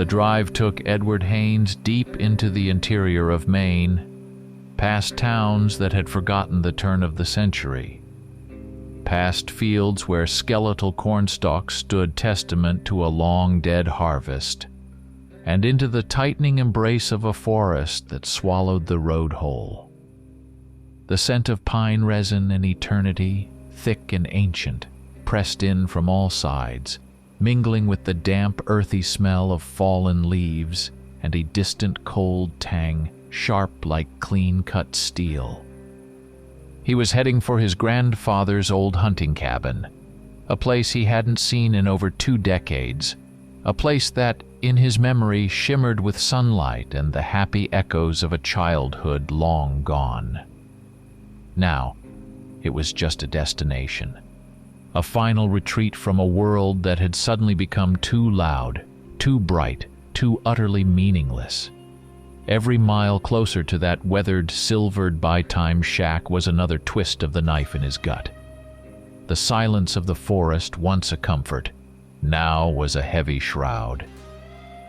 The drive took Edward Haynes deep into the interior of Maine, past towns that had forgotten the turn of the century, past fields where skeletal cornstalks stood testament to a long-dead harvest, and into the tightening embrace of a forest that swallowed the road whole. The scent of pine resin and eternity, thick and ancient, pressed in from all sides, mingling with the damp, earthy smell of fallen leaves and a distant cold tang, sharp like clean-cut steel. He was heading for his grandfather's old hunting cabin, a place he hadn't seen in over 2 decades, a place that, in his memory, shimmered with sunlight and the happy echoes of a childhood long gone. Now, it was just a destination, a final retreat from a world that had suddenly become too loud, too bright, too utterly meaningless. Every mile closer to that weathered, silvered by-time shack was another twist of the knife in his gut. The silence of the forest, once a comfort, now was a heavy shroud.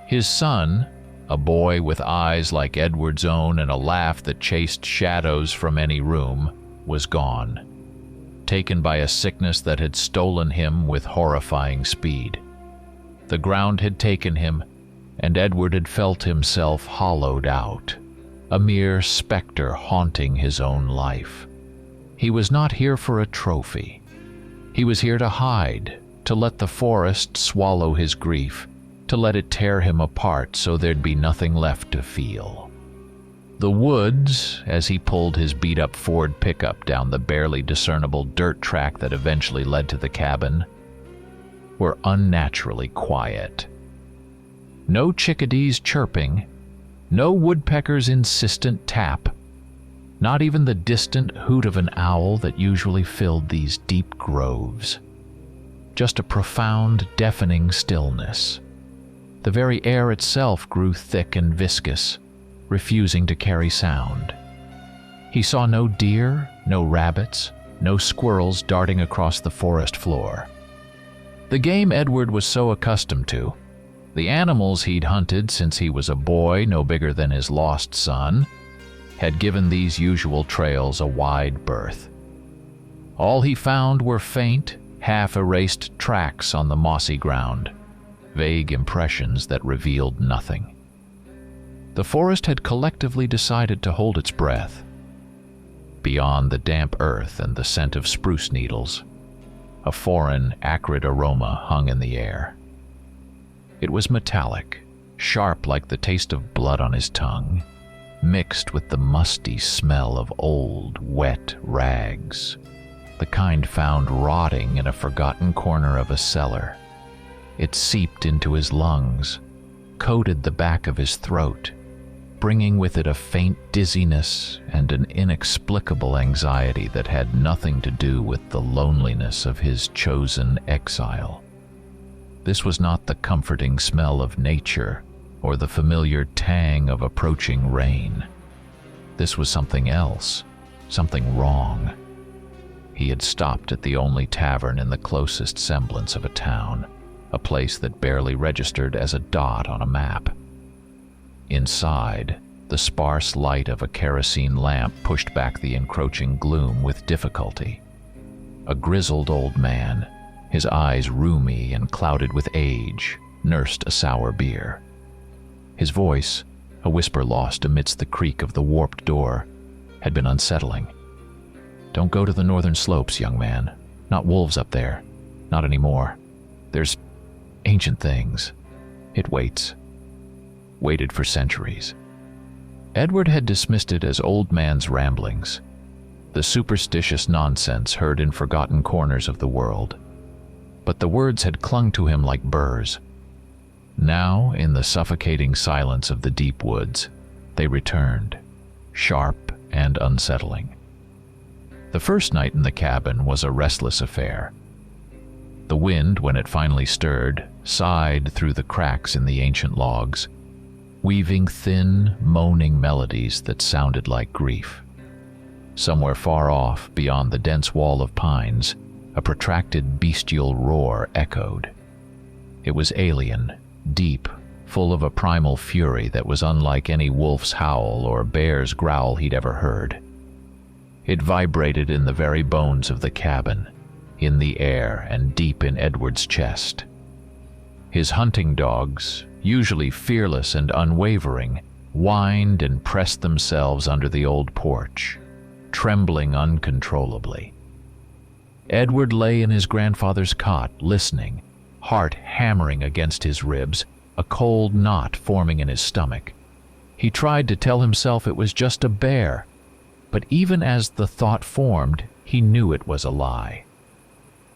His son, a boy with eyes like Edward's own and a laugh that chased shadows from any room, was gone, taken by a sickness that had stolen him with horrifying speed. The ground had taken him, and Edward had felt himself hollowed out, a mere specter haunting his own life. He was not here for a trophy. He was here to hide, to let the forest swallow his grief, to let it tear him apart so there'd be nothing left to feel. The woods, as he pulled his beat-up Ford pickup down the barely discernible dirt track that eventually led to the cabin, were unnaturally quiet. No chickadees chirping, no woodpecker's insistent tap, not even the distant hoot of an owl that usually filled these deep groves. Just a profound, deafening stillness. The very air itself grew thick and viscous, refusing to carry sound. He saw no deer, no rabbits, no squirrels darting across the forest floor. The game Edward was so accustomed to, the animals he'd hunted since he was a boy no bigger than his lost son, had given these usual trails a wide berth. All he found were faint, half-erased tracks on the mossy ground, vague impressions that revealed nothing. The forest had collectively decided to hold its breath. Beyond the damp earth and the scent of spruce needles, a foreign, acrid aroma hung in the air. It was metallic, sharp like the taste of blood on his tongue, mixed with the musty smell of old, wet rags, the kind found rotting in a forgotten corner of a cellar. It seeped into his lungs, coated the back of his throat, bringing with it a faint dizziness and an inexplicable anxiety that had nothing to do with the loneliness of his chosen exile. This was not the comforting smell of nature or the familiar tang of approaching rain. This was something else, something wrong. He had stopped at the only tavern in the closest semblance of a town, a place that barely registered as a dot on a map. Inside, the sparse light of a kerosene lamp pushed back the encroaching gloom with difficulty. A grizzled old man, his eyes rheumy and clouded with age, nursed a sour beer. His voice, a whisper lost amidst the creak of the warped door, had been unsettling. "Don't go to the northern slopes, young man. Not wolves up there. Not anymore. There's ancient things. It waits. Waited for centuries." Edward had dismissed it as old man's ramblings, the superstitious nonsense heard in forgotten corners of the world. But the words had clung to him like burrs. Now, in the suffocating silence of the deep woods, they returned, sharp and unsettling. The first night in the cabin was a restless affair. The wind, when it finally stirred, sighed through the cracks in the ancient logs, weaving thin, moaning melodies that sounded like grief. Somewhere far off, beyond the dense wall of pines, a protracted bestial roar echoed. It was alien, deep, full of a primal fury that was unlike any wolf's howl or bear's growl he'd ever heard. It vibrated in the very bones of the cabin, in the air and deep in Edward's chest. His hunting dogs, usually fearless and unwavering, whined and pressed themselves under the old porch, trembling uncontrollably. Edward lay in his grandfather's cot, listening, heart hammering against his ribs, a cold knot forming in his stomach. He tried to tell himself it was just a bear, but even as the thought formed, he knew it was a lie.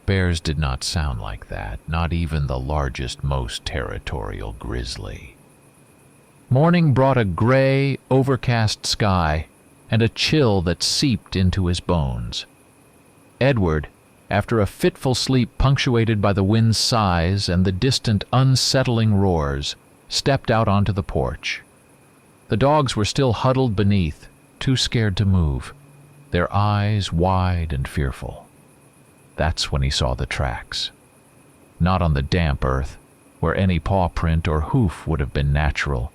Bears did not sound like that, not even the largest, most territorial grizzly. Morning brought a gray, overcast sky and a chill that seeped into his bones. Edward, after a fitful sleep punctuated by the wind's sighs and the distant, unsettling roars, stepped out onto the porch. The dogs were still huddled beneath, too scared to move, their eyes wide and fearful. That's when he saw the tracks. Not on the damp earth, where any paw print or hoof would have been natural,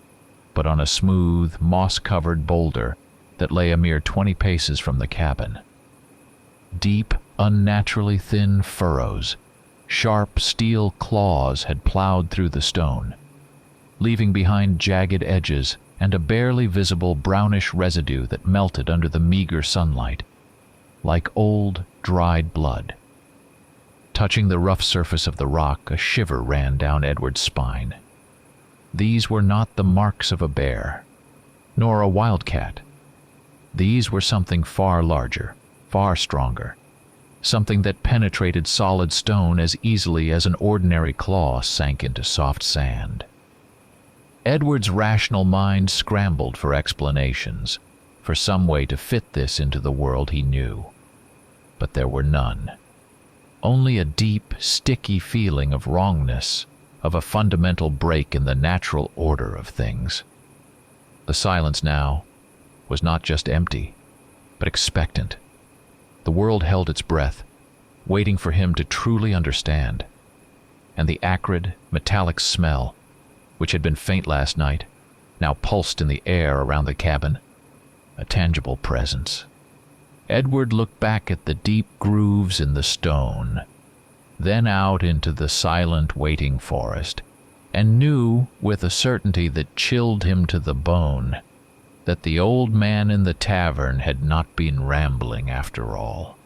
but on a smooth, moss-covered boulder that lay a mere 20 paces from the cabin. Deep, unnaturally thin furrows, sharp steel claws had plowed through the stone, leaving behind jagged edges and a barely visible brownish residue that melted under the meager sunlight, like old, dried blood. Touching the rough surface of the rock, a shiver ran down Edward's spine. These were not the marks of a bear, nor a wildcat. These were something far larger, far stronger, something that penetrated solid stone as easily as an ordinary claw sank into soft sand. Edward's rational mind scrambled for explanations, for some way to fit this into the world he knew. But there were none. Only a deep, sticky feeling of wrongness, of a fundamental break in the natural order of things. The silence now was not just empty, but expectant. The world held its breath, waiting for him to truly understand. And the acrid, metallic smell, which had been faint last night, now pulsed in the air around the cabin, a tangible presence. Edward looked back at the deep grooves in the stone, then out into the silent, waiting forest, and knew, with a certainty that chilled him to the bone, that the old man in the tavern had not been rambling after all.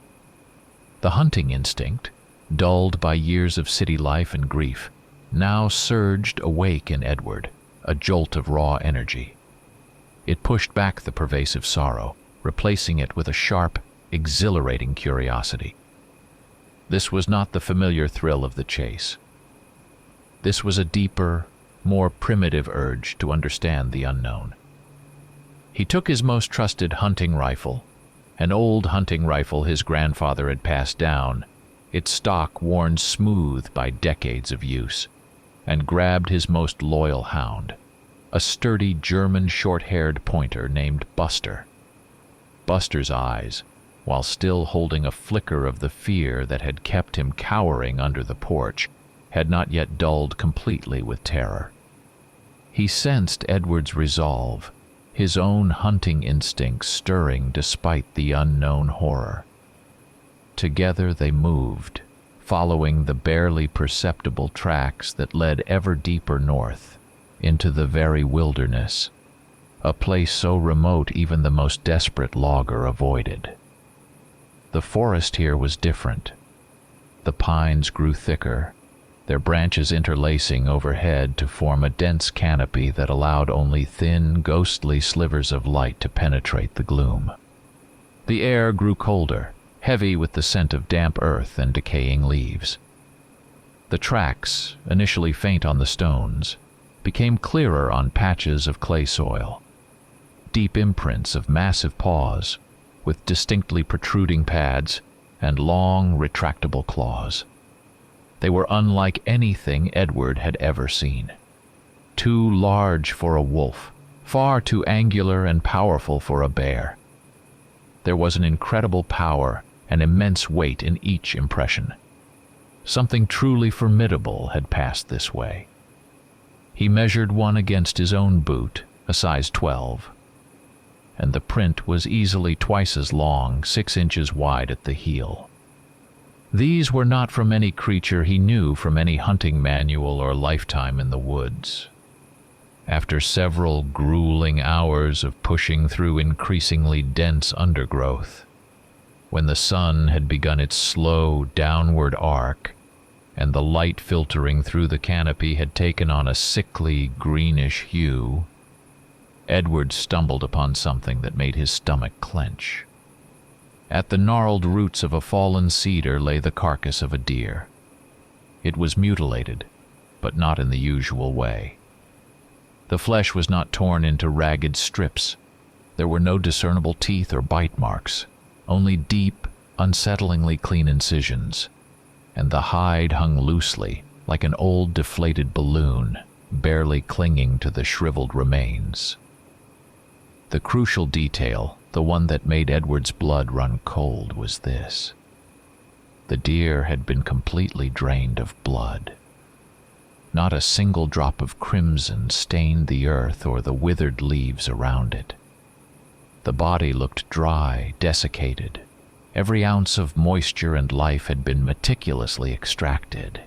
The hunting instinct, dulled by years of city life and grief, now surged awake in Edward, a jolt of raw energy. It pushed back the pervasive sorrow, replacing it with a sharp, exhilarating curiosity. This was not the familiar thrill of the chase. This was a deeper, more primitive urge to understand the unknown. He took his most trusted hunting rifle, an old hunting rifle his grandfather had passed down, its stock worn smooth by decades of use, and grabbed his most loyal hound, a sturdy German short-haired pointer named Buster. Buster's eyes, while still holding a flicker of the fear that had kept him cowering under the porch, had not yet dulled completely with terror. He sensed Edward's resolve, his own hunting instincts stirring despite the unknown horror. Together they moved, following the barely perceptible tracks that led ever deeper north, into the very wilderness, a place so remote even the most desperate logger avoided. The forest here was different. The pines grew thicker, their branches interlacing overhead to form a dense canopy that allowed only thin, ghostly slivers of light to penetrate the gloom. The air grew colder, heavy with the scent of damp earth and decaying leaves. The tracks, initially faint on the stones, became clearer on patches of clay soil. Deep imprints of massive paws, with distinctly protruding pads and long, retractable claws. They were unlike anything Edward had ever seen. Too large for a wolf, far too angular and powerful for a bear. There was an incredible power and immense weight in each impression. Something truly formidable had passed this way. He measured one against his own boot, a size 12, and the print was easily twice as long, 6 inches wide at the heel. These were not from any creature he knew from any hunting manual or lifetime in the woods. After several grueling hours of pushing through increasingly dense undergrowth, when the sun had begun its slow downward arc, and the light filtering through the canopy had taken on a sickly greenish hue, Edward stumbled upon something that made his stomach clench. At the gnarled roots of a fallen cedar lay the carcass of a deer. It was mutilated, but not in the usual way. The flesh was not torn into ragged strips. There were no discernible teeth or bite marks, only deep, unsettlingly clean incisions, and the hide hung loosely, like an old deflated balloon, barely clinging to the shriveled remains. The crucial detail, the one that made Edward's blood run cold, was this. The deer had been completely drained of blood. Not a single drop of crimson stained the earth or the withered leaves around it. The body looked dry, desiccated. Every ounce of moisture and life had been meticulously extracted.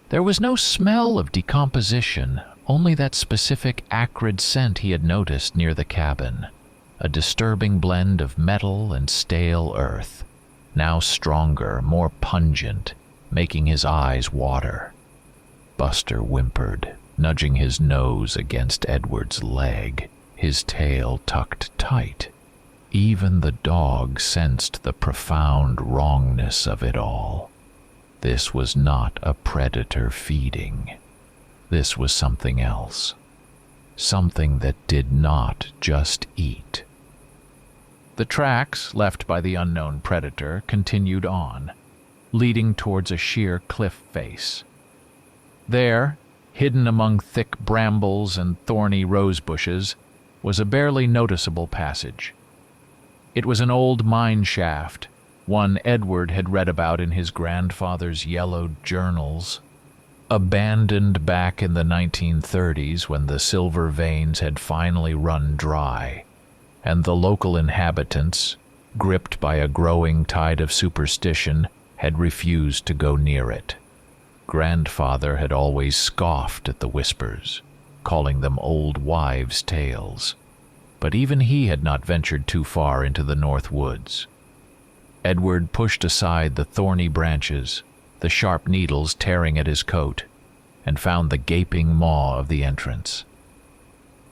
There was no smell of decomposition, only that specific acrid scent he had noticed near the cabin, a disturbing blend of metal and stale earth, now stronger, more pungent, making his eyes water. Buster whimpered, nudging his nose against Edward's leg, his tail tucked tight. Even the dog sensed the profound wrongness of it all. This was not a predator feeding. This was something else. Something that did not just eat. The tracks left by the unknown predator continued on, leading towards a sheer cliff face. There, hidden among thick brambles and thorny rose bushes, was a barely noticeable passage. It was an old mine shaft, one Edward had read about in his grandfather's yellowed journals. Abandoned back in the 1930s when the silver veins had finally run dry, and the local inhabitants, gripped by a growing tide of superstition, had refused to go near it. Grandfather had always scoffed at the whispers, calling them old wives' tales, but even he had not ventured too far into the north woods. Edward pushed aside the thorny branches, the sharp needles tearing at his coat, and found the gaping maw of the entrance.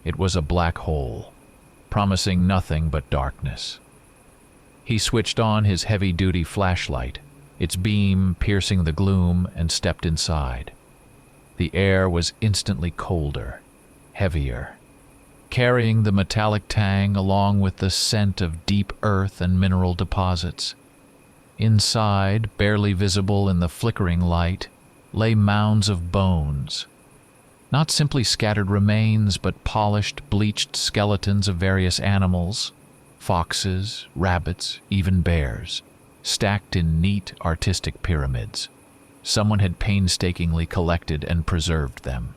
It was a black hole, promising nothing but darkness. He switched on his heavy-duty flashlight, its beam piercing the gloom, and stepped inside. The air was instantly colder, heavier, carrying the metallic tang along with the scent of deep earth and mineral deposits. Inside, barely visible in the flickering light, lay mounds of bones. Not simply scattered remains, but polished, bleached skeletons of various animals, foxes, rabbits, even bears, stacked in neat, artistic pyramids. Someone had painstakingly collected and preserved them.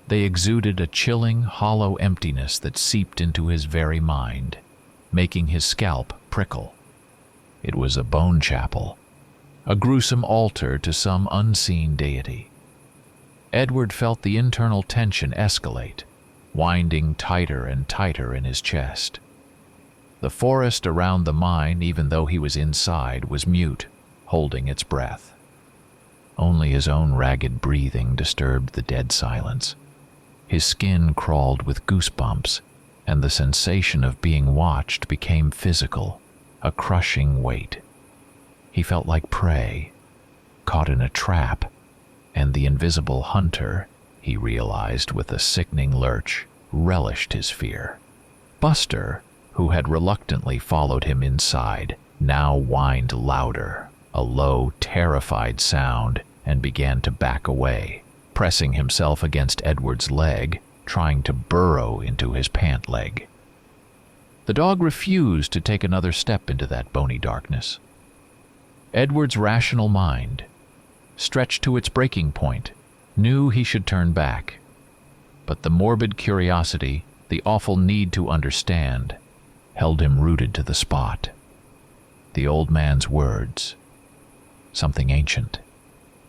They exuded a chilling, hollow emptiness that seeped into his very mind, making his scalp prickle. It was a bone chapel, a gruesome altar to some unseen deity. Edward felt the internal tension escalate, winding tighter and tighter in his chest. The forest around the mine, even though he was inside, was mute, holding its breath. Only his own ragged breathing disturbed the dead silence. His skin crawled with goosebumps, and the sensation of being watched became physical, a crushing weight. He felt like prey, caught in a trap, and the invisible hunter, he realized with a sickening lurch, relished his fear. Buster, who had reluctantly followed him inside, now whined louder, a low, terrified sound, and began to back away, pressing himself against Edward's leg, trying to burrow into his pant leg. The dog refused to take another step into that bony darkness. Edward's rational mind, stretched to its breaking point, knew he should turn back, But the morbid curiosity, the awful need to understand, held him rooted to the spot. The old man's words. Something ancient.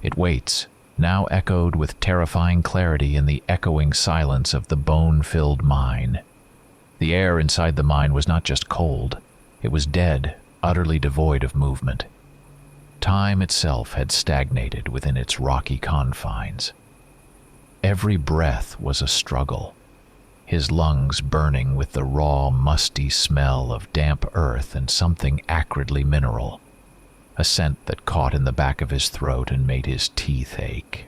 It waits, now echoed with terrifying clarity in the echoing silence of the bone-filled mine. The air inside the mine was not just cold, it was dead, utterly devoid of movement. Time itself had stagnated within its rocky confines. Every breath was a struggle, his lungs burning with the raw, musty smell of damp earth and something acridly mineral, a scent that caught in the back of his throat and made his teeth ache.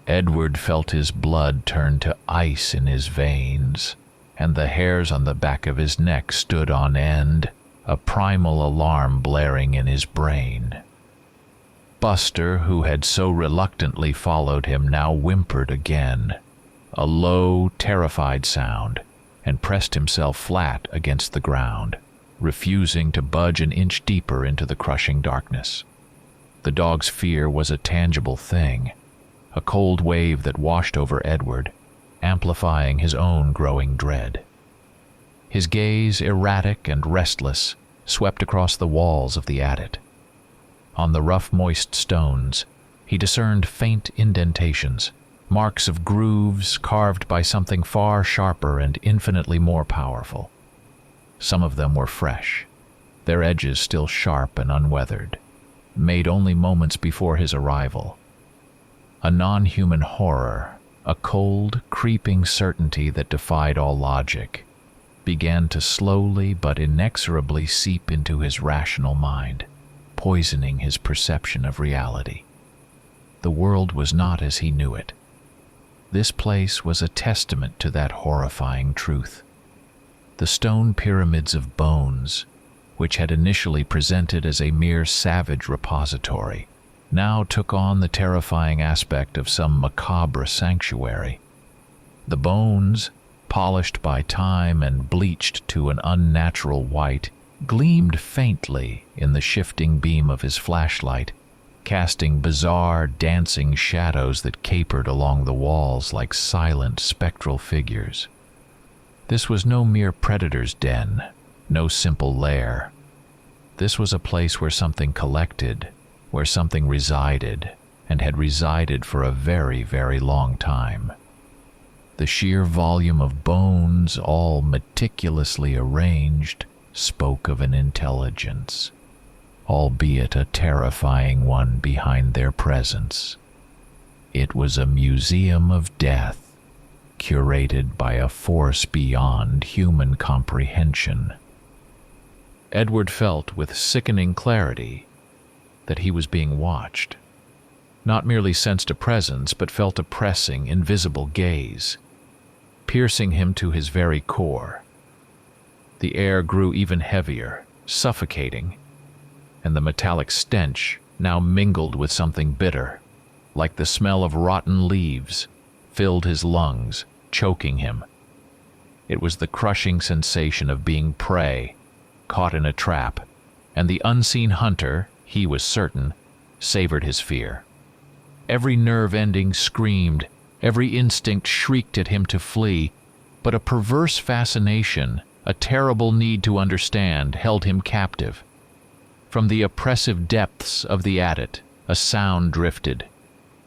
Edward felt his blood turn to ice in his veins, and the hairs on the back of his neck stood on end, a primal alarm blaring in his brain. Buster, who had so reluctantly followed him, now whimpered again, a low, terrified sound, and pressed himself flat against the ground, refusing to budge an inch deeper into the crushing darkness. The dog's fear was a tangible thing, a cold wave that washed over Edward, amplifying his own growing dread. His gaze, erratic and restless, swept across the walls of the adit. On the rough, moist stones, he discerned faint indentations, marks of grooves carved by something far sharper and infinitely more powerful. Some of them were fresh, their edges still sharp and unweathered, made only moments before his arrival. A non-human horror, a cold, creeping certainty that defied all logic, began to slowly but inexorably seep into his rational mind, poisoning his perception of reality. The world was not as he knew it. This place was a testament to that horrifying truth. The stone pyramids of bones, which had initially presented as a mere savage repository, now took on the terrifying aspect of some macabre sanctuary. The bones, polished by time and bleached to an unnatural white, gleamed faintly in the shifting beam of his flashlight, casting bizarre, dancing shadows that capered along the walls like silent, spectral figures. This was no mere predator's den, no simple lair. This was a place where something collected, where something resided, and had resided for a very, very long time. The sheer volume of bones, all meticulously arranged, spoke of an intelligence, albeit a terrifying one behind their presence. It was a museum of death, curated by a force beyond human comprehension. Edward felt with sickening clarity that he was being watched. Not merely sensed a presence, but felt a pressing, invisible gaze, piercing him to his very core. The air grew even heavier, suffocating, and the metallic stench now mingled with something bitter, like the smell of rotten leaves, filled his lungs, choking him. It was the crushing sensation of being prey, caught in a trap, and the unseen hunter, he was certain, savored his fear. Every nerve ending screamed, every instinct shrieked at him to flee, but a perverse fascination, a terrible need to understand, held him captive. From the oppressive depths of the adit, a sound drifted.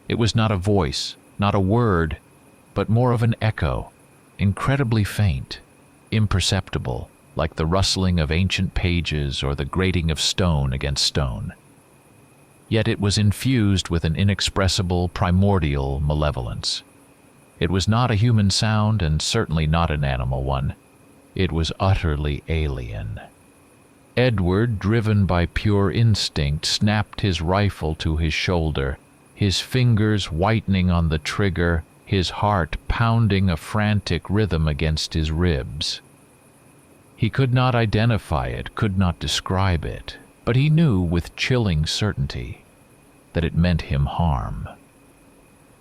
It was not a voice, not a word, but more of an echo, incredibly faint, imperceptible, like the rustling of ancient pages or the grating of stone against stone. Yet it was infused with an inexpressible, primordial malevolence. It was not a human sound, and certainly not an animal one. It was utterly alien. Edward, driven by pure instinct, snapped his rifle to his shoulder, his fingers whitening on the trigger, his heart pounding a frantic rhythm against his ribs. He could not identify it, could not describe it, but he knew with chilling certainty that it meant him harm.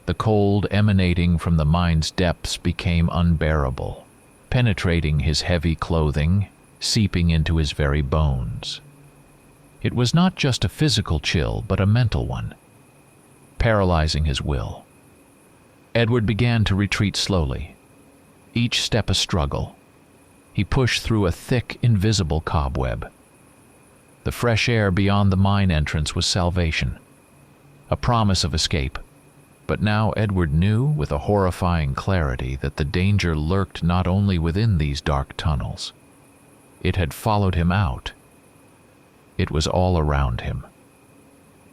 The cold emanating from the mine's depths became unbearable, penetrating his heavy clothing, seeping into his very bones. It was not just a physical chill, but a mental one, paralyzing his will. Edward began to retreat slowly, each step a struggle. He pushed through a thick, invisible cobweb. The fresh air beyond the mine entrance was salvation, a promise of escape. But now Edward knew with a horrifying clarity that the danger lurked not only within these dark tunnels. It had followed him out. It was all around him.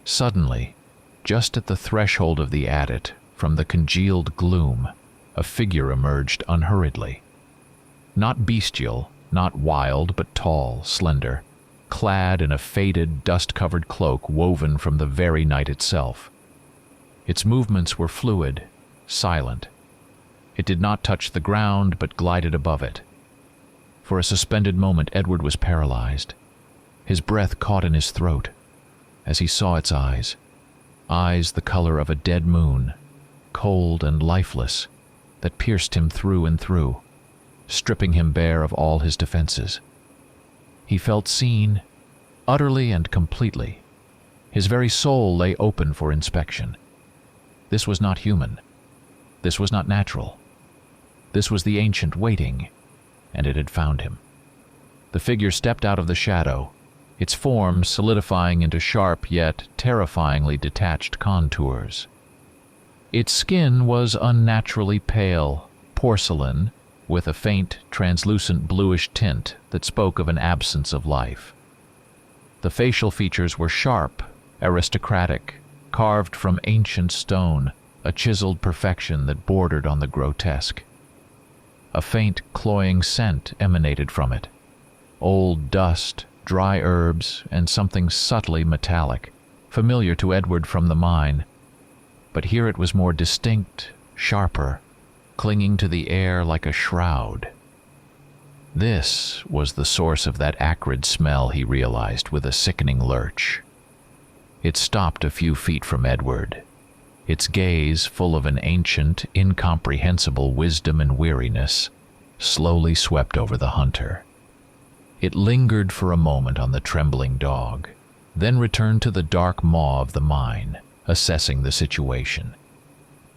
Suddenly, just at the threshold of the adit, from the congealed gloom, a figure emerged unhurriedly. Not bestial, not wild, but tall, slender, clad in a faded, dust-covered cloak woven from the very night itself. Its movements were fluid, silent. It did not touch the ground, but glided above it. For a suspended moment, Edward was paralyzed. His breath caught in his throat as he saw its eyes the color of a dead moon, cold and lifeless, that pierced him through and through, stripping him bare of all his defenses. He felt seen, utterly and completely. His very soul lay open for inspection. This was not human. This was not natural. This was the ancient waiting, and it had found him. The figure stepped out of the shadow, its form solidifying into sharp yet terrifyingly detached contours. Its skin was unnaturally pale, porcelain, with a faint, translucent bluish tint that spoke of an absence of life. The facial features were sharp, aristocratic, carved from ancient stone, a chiseled perfection that bordered on the grotesque. A faint, cloying scent emanated from it. Old dust, dry herbs, and something subtly metallic, familiar to Edward from the mine. But here it was more distinct, sharper, clinging to the air like a shroud. This was the source of that acrid smell, he realized with a sickening lurch. It stopped a few feet from Edward, its gaze full of an ancient, incomprehensible wisdom and weariness, slowly swept over the hunter. It lingered for a moment on the trembling dog, then returned to the dark maw of the mine, assessing the situation.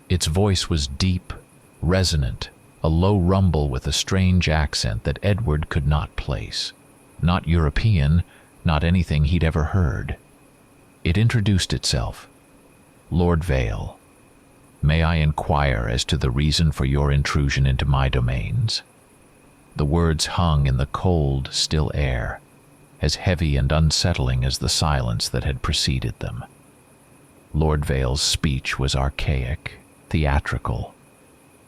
Its voice was deep, resonant, a low rumble with a strange accent that Edward could not place. Not European, not anything he'd ever heard. It introduced itself. Lord Vale, may I inquire as to the reason for your intrusion into my domains? The words hung in the cold, still air, as heavy and unsettling as the silence that had preceded them. Lord Vale's speech was archaic, theatrical.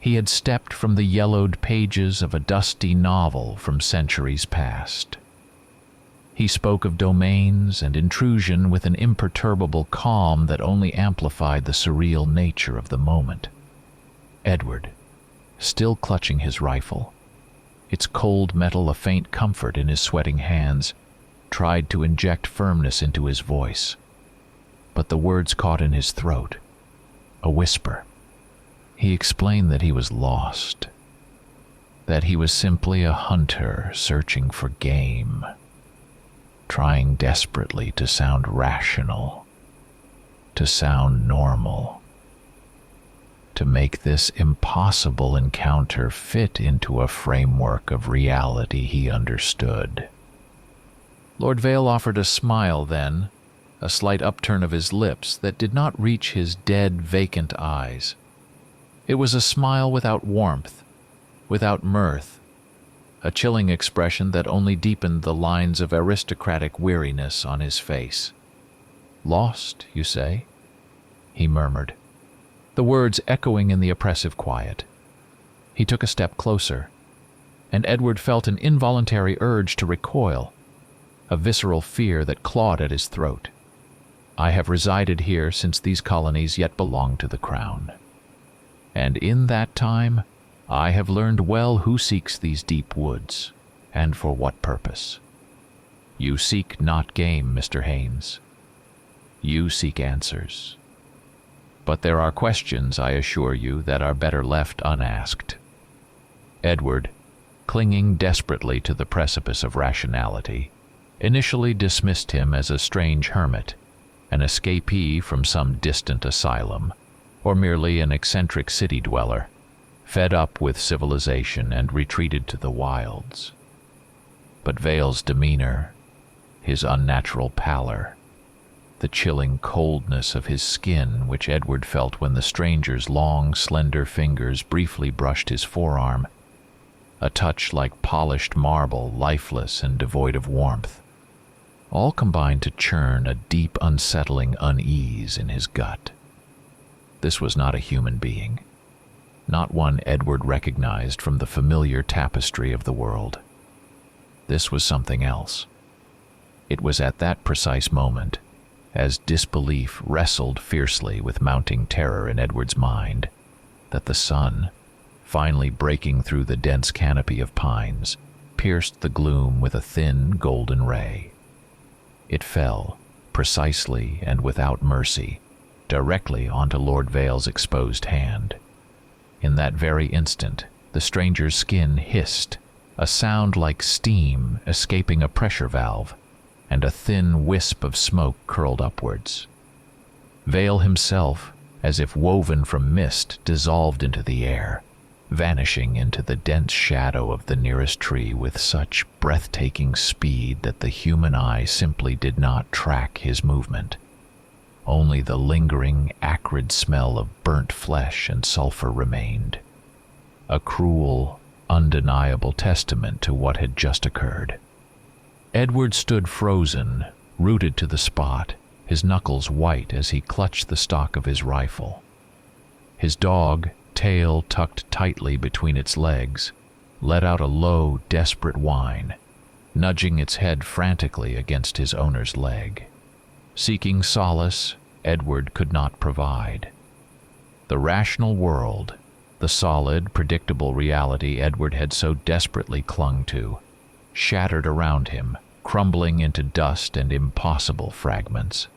He had stepped from the yellowed pages of a dusty novel from centuries past. He spoke of domains and intrusion with an imperturbable calm that only amplified the surreal nature of the moment. Edward, still clutching his rifle, its cold metal a faint comfort in his sweating hands, tried to inject firmness into his voice. But the words caught in his throat, a whisper. He explained that he was lost, that he was simply a hunter searching for game, trying desperately to sound rational, to sound normal, to make this impossible encounter fit into a framework of reality he understood. Lord Vale offered a smile then, a slight upturn of his lips that did not reach his dead, vacant eyes. It was a smile without warmth, without mirth, a chilling expression that only deepened the lines of aristocratic weariness on his face. "Lost, you say?" he murmured, the words echoing in the oppressive quiet. He took a step closer, and Edward felt an involuntary urge to recoil, a visceral fear that clawed at his throat. "I have resided here since these colonies yet belonged to the Crown. And in that time, I have learned well who seeks these deep woods, and for what purpose. You seek not game, Mr. Haynes. You seek answers. But there are questions, I assure you, that are better left unasked." Edward, clinging desperately to the precipice of rationality, initially dismissed him as a strange hermit, an escapee from some distant asylum, or merely an eccentric city dweller, fed up with civilization and retreated to the wilds. But Vale's demeanor, his unnatural pallor, the chilling coldness of his skin which Edward felt when the stranger's long, slender fingers briefly brushed his forearm, a touch like polished marble, lifeless and devoid of warmth, all combined to churn a deep, unsettling unease in his gut. This was not a human being, not one Edward recognized from the familiar tapestry of the world. This was something else. It was at that precise moment, as disbelief wrestled fiercely with mounting terror in Edward's mind, that the sun, finally breaking through the dense canopy of pines, pierced the gloom with a thin golden ray. It fell, precisely and without mercy, directly onto Lord Vale's exposed hand. In that very instant, the stranger's skin hissed, a sound like steam escaping a pressure valve, and a thin wisp of smoke curled upwards. Vale himself, as if woven from mist, dissolved into the air, vanishing into the dense shadow of the nearest tree with such breathtaking speed that the human eye simply did not track his movement. Only the lingering, acrid smell of burnt flesh and sulfur remained, a cruel, undeniable testament to what had just occurred. Edward stood frozen, rooted to the spot, his knuckles white as he clutched the stock of his rifle. His dog, tail tucked tightly between its legs, let out a low, desperate whine, nudging its head frantically against his owner's leg. Seeking solace, Edward could not provide. The rational world, the solid, predictable reality Edward had so desperately clung to, shattered around him, crumbling into dust and impossible fragments.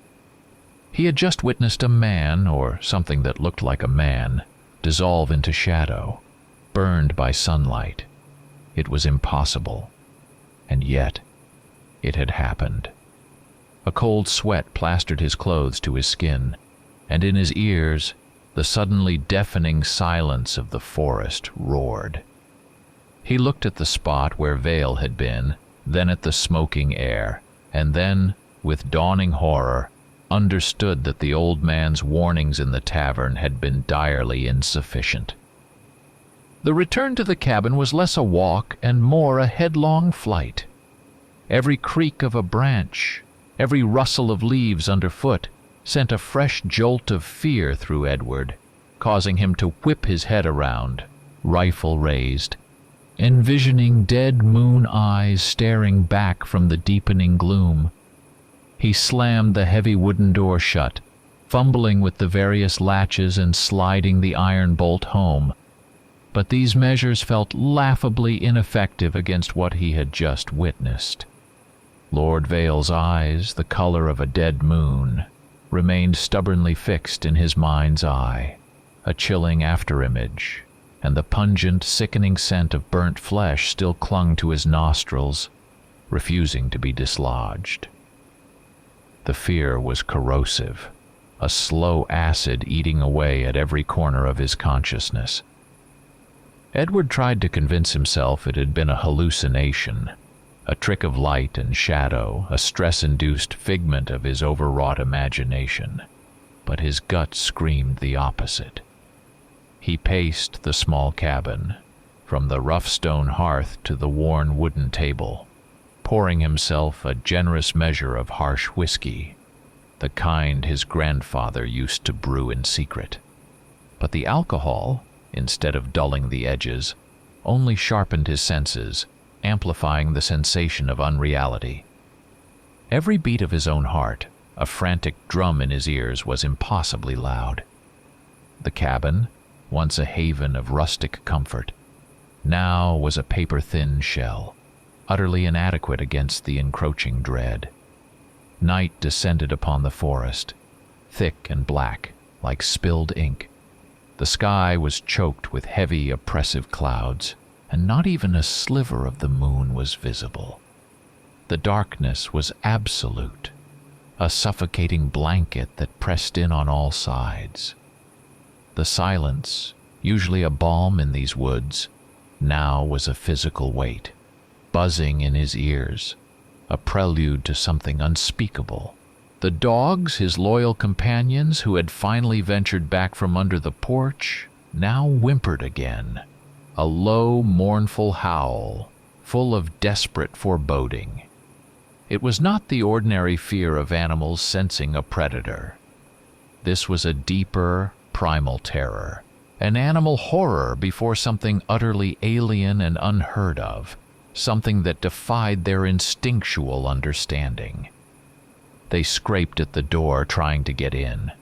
He had just witnessed a man, or something that looked like a man, dissolve into shadow, burned by sunlight. It was impossible, and yet it had happened. A cold sweat plastered his clothes to his skin, and in his ears the suddenly deafening silence of the forest roared. He looked at the spot where Vale had been, then at the smoking air, and then, with dawning horror, understood that the old man's warnings in the tavern had been direly insufficient. The return to the cabin was less a walk and more a headlong flight. Every creak of a branch, every rustle of leaves underfoot, sent a fresh jolt of fear through Edward, causing him to whip his head around, rifle raised, envisioning dead moon eyes staring back from the deepening gloom. He slammed the heavy wooden door shut, fumbling with the various latches and sliding the iron bolt home. But these measures felt laughably ineffective against what he had just witnessed. Lord Vale's eyes, the color of a dead moon, remained stubbornly fixed in his mind's eye, a chilling afterimage, and the pungent, sickening scent of burnt flesh still clung to his nostrils, refusing to be dislodged. The fear was corrosive, a slow acid eating away at every corner of his consciousness. Edward tried to convince himself it had been a hallucination, a trick of light and shadow, a stress-induced figment of his overwrought imagination, but his gut screamed the opposite. He paced the small cabin, from the rough stone hearth to the worn wooden table, pouring himself a generous measure of harsh whiskey, the kind his grandfather used to brew in secret. But the alcohol, instead of dulling the edges, only sharpened his senses, amplifying the sensation of unreality. Every beat of his own heart, a frantic drum in his ears, was impossibly loud. The cabin, once a haven of rustic comfort, now was a paper-thin shell, utterly inadequate against the encroaching dread. Night descended upon the forest, thick and black, like spilled ink. The sky was choked with heavy, oppressive clouds, and not even a sliver of the moon was visible. The darkness was absolute, a suffocating blanket that pressed in on all sides. The silence, usually a balm in these woods, now was a physical weight, buzzing in his ears, a prelude to something unspeakable. The dogs, his loyal companions who had finally ventured back from under the porch, now whimpered again, a low, mournful howl, full of desperate foreboding. It was not the ordinary fear of animals sensing a predator. This was a deeper, primal terror, an animal horror before something utterly alien and unheard of, something that defied their instinctual understanding. They scraped at the door trying to get in,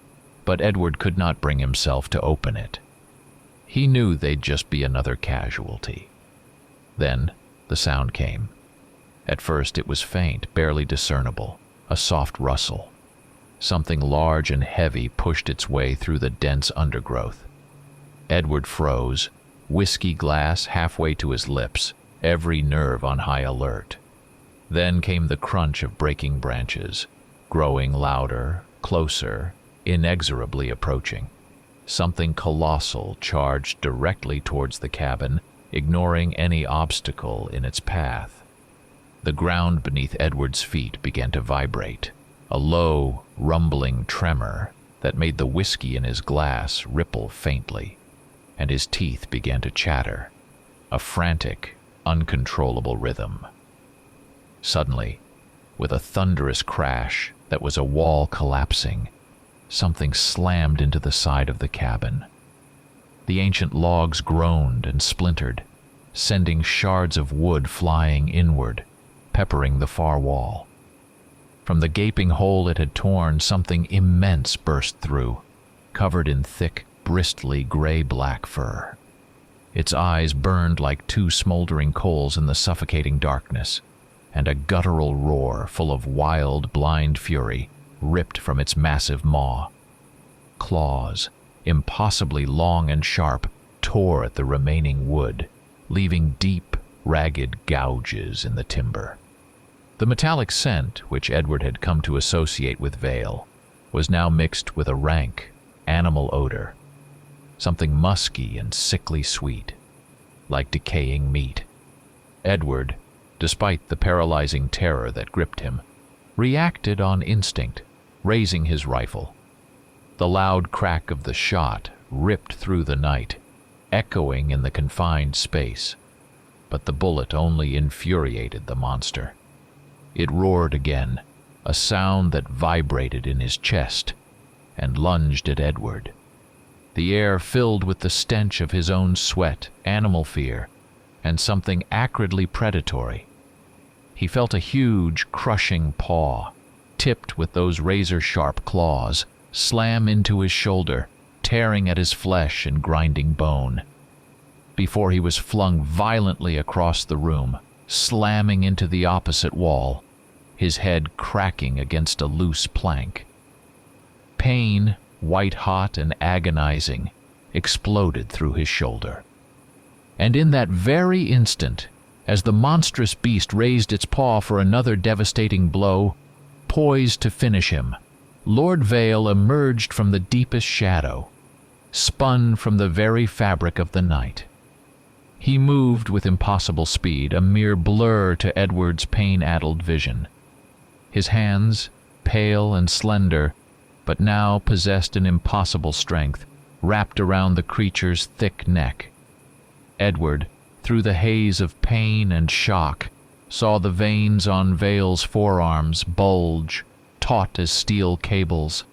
but Edward could not bring himself to open it. He knew they'd just be another casualty. Then the sound came. At first it was faint, barely discernible, a soft rustle. Something large and heavy pushed its way through the dense undergrowth. Edward froze, whiskey glass halfway to his lips, every nerve on high alert. Then came the crunch of breaking branches, growing louder, closer, inexorably approaching. Something colossal charged directly towards the cabin, ignoring any obstacle in its path. The ground beneath Edward's feet began to vibrate, a low, rumbling tremor that made the whiskey in his glass ripple faintly, and his teeth began to chatter, a frantic, uncontrollable rhythm. Suddenly, with a thunderous crash that was a wall collapsing, something slammed into the side of the cabin. The ancient logs groaned and splintered, sending shards of wood flying inward, peppering the far wall. From the gaping hole it had torn, something immense burst through, covered in thick, bristly gray-black fur. Its eyes burned like two smoldering coals in the suffocating darkness, and a guttural roar full of wild, blind fury ripped from its massive maw. Claws, impossibly long and sharp, tore at the remaining wood, leaving deep, ragged gouges in the timber. The metallic scent, which Edward had come to associate with Vale, was now mixed with a rank, animal odor, something musky and sickly sweet, like decaying meat. Edward, despite the paralyzing terror that gripped him, reacted on instinct, raising his rifle. The loud crack of the shot ripped through the night, echoing in the confined space, but the bullet only infuriated the monster. It roared again, a sound that vibrated in his chest, and lunged at Edward. The air filled with the stench of his own sweat, animal fear, and something acridly predatory. He felt a huge, crushing paw, tipped with those razor-sharp claws, slam into his shoulder, tearing at his flesh and grinding bone. Before he was flung violently across the room, slamming into the opposite wall, his head cracking against a loose plank. Pain, white-hot and agonizing, exploded through his shoulder. And in that very instant, as the monstrous beast raised its paw for another devastating blow, poised to finish him, Lord Vale emerged from the deepest shadow, spun from the very fabric of the night. He moved with impossible speed, a mere blur to Edward's pain-addled vision. His hands, pale and slender, but now possessed an impossible strength, wrapped around the creature's thick neck. Edward, through the haze of pain and shock, saw the veins on Vale's forearms bulge, taut as steel cables.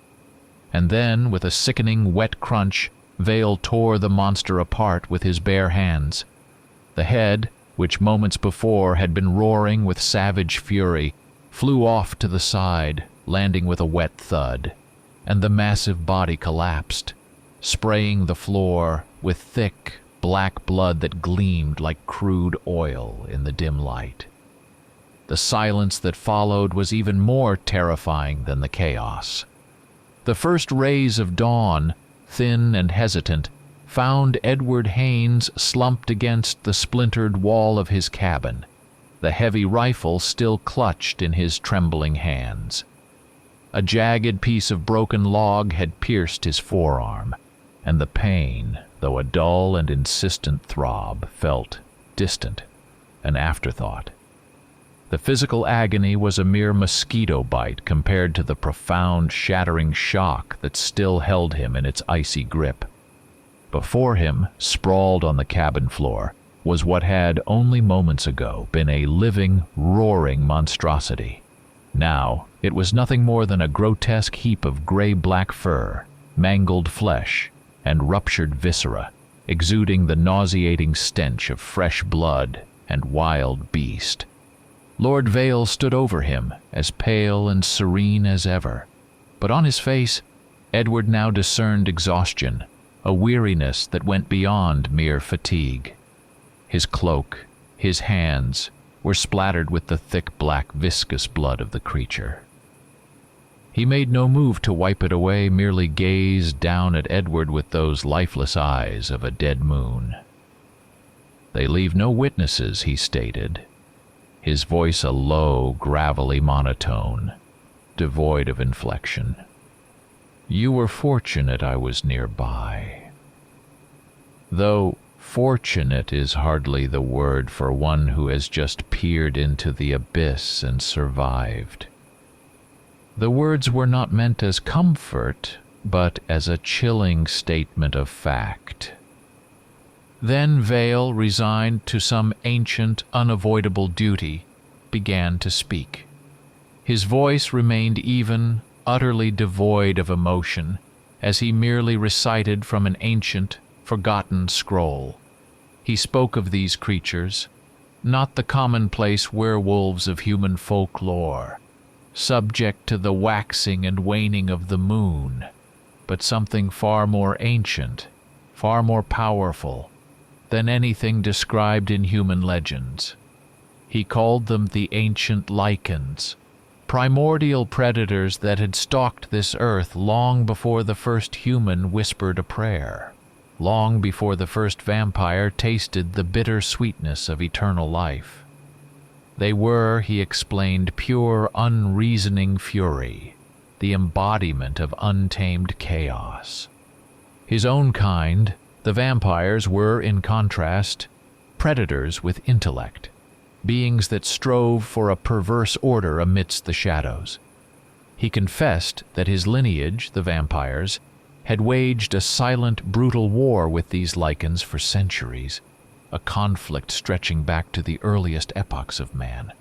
And then, with a sickening wet crunch, Vale tore the monster apart with his bare hands. The head, which moments before had been roaring with savage fury, flew off to the side, landing with a wet thud, and the massive body collapsed, spraying the floor with thick, black blood that gleamed like crude oil in the dim light. The silence that followed was even more terrifying than the chaos. The first rays of dawn, thin and hesitant, found Edward Haynes slumped against the splintered wall of his cabin, the heavy rifle still clutched in his trembling hands. A jagged piece of broken log had pierced his forearm, and the pain, though a dull and insistent throb, felt distant, an afterthought. The physical agony was a mere mosquito bite compared to the profound, shattering shock that still held him in its icy grip. Before him, sprawled on the cabin floor, was what had, only moments ago, been a living, roaring monstrosity. Now, it was nothing more than a grotesque heap of gray-black fur, mangled flesh, and ruptured viscera, exuding the nauseating stench of fresh blood and wild beast. Lord Vale stood over him, as pale and serene as ever, but on his face Edward now discerned exhaustion, a weariness that went beyond mere fatigue. His cloak, his hands, were splattered with the thick black viscous blood of the creature. He made no move to wipe it away, merely gazed down at Edward with those lifeless eyes of a dead moon. "They leave no witnesses," he stated, his voice a low, gravelly monotone, devoid of inflection. "You were fortunate I was nearby." Though fortunate is hardly the word for one who has just peered into the abyss and survived. The words were not meant as comfort, but as a chilling statement of fact. Then Vale, resigned to some ancient, unavoidable duty, began to speak. His voice remained even, utterly devoid of emotion, as he merely recited from an ancient, forgotten scroll. He spoke of these creatures, not the commonplace werewolves of human folklore, subject to the waxing and waning of the moon, but something far more ancient, far more powerful than anything described in human legends. He called them the ancient lichens, primordial predators that had stalked this earth long before the first human whispered a prayer, long before the first vampire tasted the bitter sweetness of eternal life. They were, he explained, pure, unreasoning fury, the embodiment of untamed chaos. His own kind, the vampires, were, in contrast, predators with intellect, beings that strove for a perverse order amidst the shadows. He confessed that his lineage, the vampires, had waged a silent, brutal war with these lichens for centuries, a conflict stretching back to the earliest epochs of man.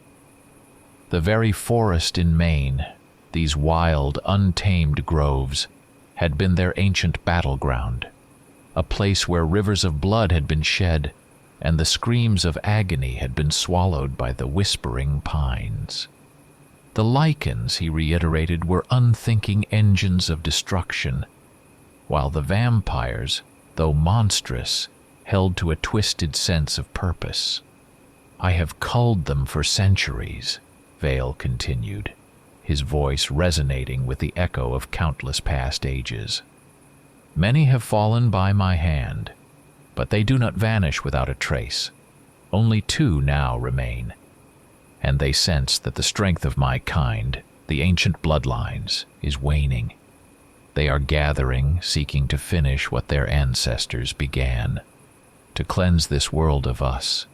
The very forest in Maine, these wild, untamed groves, had been their ancient battleground, a place where rivers of blood had been shed, and the screams of agony had been swallowed by the whispering pines. The lichens, he reiterated, were unthinking engines of destruction, while the vampires, though monstrous, held to a twisted sense of purpose. "I have culled them for centuries," Vale continued, his voice resonating with the echo of countless past ages. "Many have fallen by my hand, but they do not vanish without a trace. Only 2 now remain, and they sense that the strength of my kind, the ancient bloodlines, is waning. They are gathering, seeking to finish what their ancestors began, to cleanse this world of us,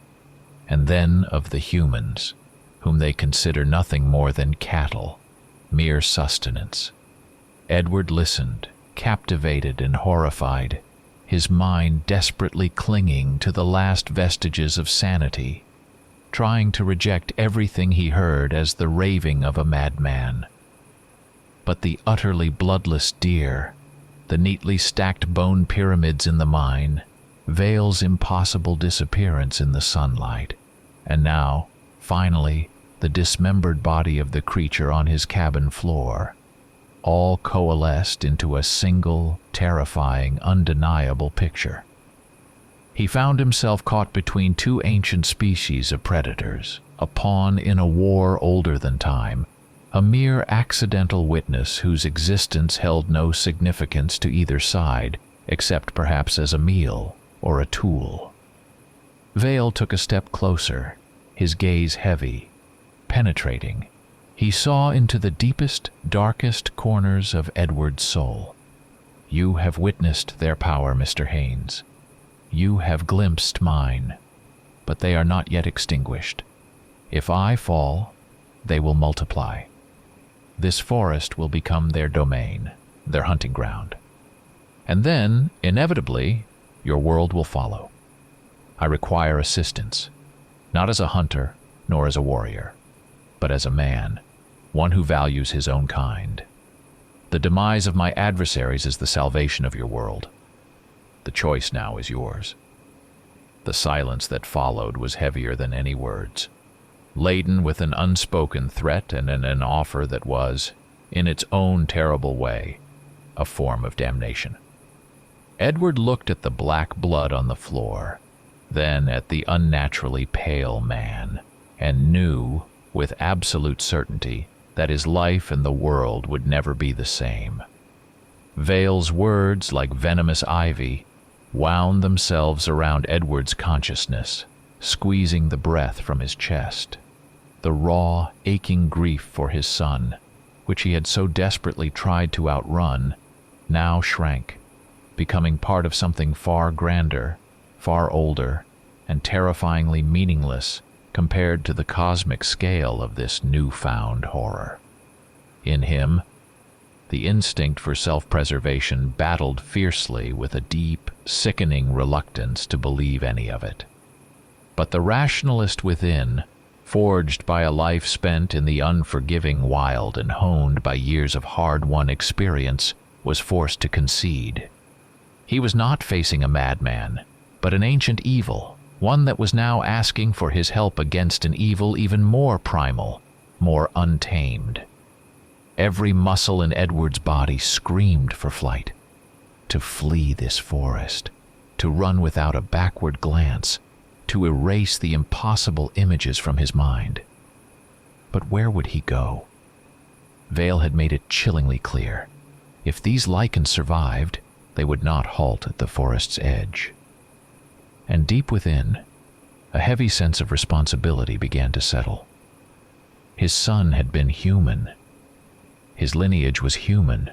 and then of the humans, whom they consider nothing more than cattle, mere sustenance." Edward listened, captivated and horrified, his mind desperately clinging to the last vestiges of sanity, trying to reject everything he heard as the raving of a madman. But the utterly bloodless deer, the neatly stacked bone pyramids in the mine, Vale's impossible disappearance in the sunlight, and now, finally, the dismembered body of the creature on his cabin floor, all coalesced into a single, terrifying, undeniable picture. He found himself caught between 2 ancient species of predators, a pawn in a war older than time, a mere accidental witness whose existence held no significance to either side, except perhaps as a meal or a tool. Vale took a step closer, his gaze heavy, penetrating. He saw into the deepest, darkest corners of Edward's soul. You have witnessed their power, Mr. Haynes. You have glimpsed mine, but they are not yet extinguished. If I fall, they will multiply. This forest will become their domain, their hunting ground. And then, inevitably, your world will follow. I require assistance, not as a hunter, nor as a warrior, but as a man, one who values his own kind. The demise of my adversaries is the salvation of your world. The choice now is yours. The silence that followed was heavier than any words, laden with an unspoken threat and an offer that was, in its own terrible way, a form of damnation. Edward looked at the black blood on the floor, then at the unnaturally pale man, and knew, with absolute certainty, that his life and the world would never be the same. Vale's words, like venomous ivy, wound themselves around Edward's consciousness, squeezing the breath from his chest. The raw, aching grief for his son, which he had so desperately tried to outrun, now shrank, becoming part of something far grander, far older, and terrifyingly meaningless compared to the cosmic scale of this newfound horror. In him, the instinct for self-preservation battled fiercely with a deep, sickening reluctance to believe any of it. But the rationalist within, forged by a life spent in the unforgiving wild and honed by years of hard-won experience, was forced to concede. He was not facing a madman, but an ancient evil, one that was now asking for his help against an evil even more primal, more untamed. Every muscle in Edward's body screamed for flight, to flee this forest, to run without a backward glance, to erase the impossible images from his mind. But where would he go? Vale had made it chillingly clear. If these lichens survived, they would not halt at the forest's edge. And deep within, a heavy sense of responsibility began to settle. His son had been human. His lineage was human.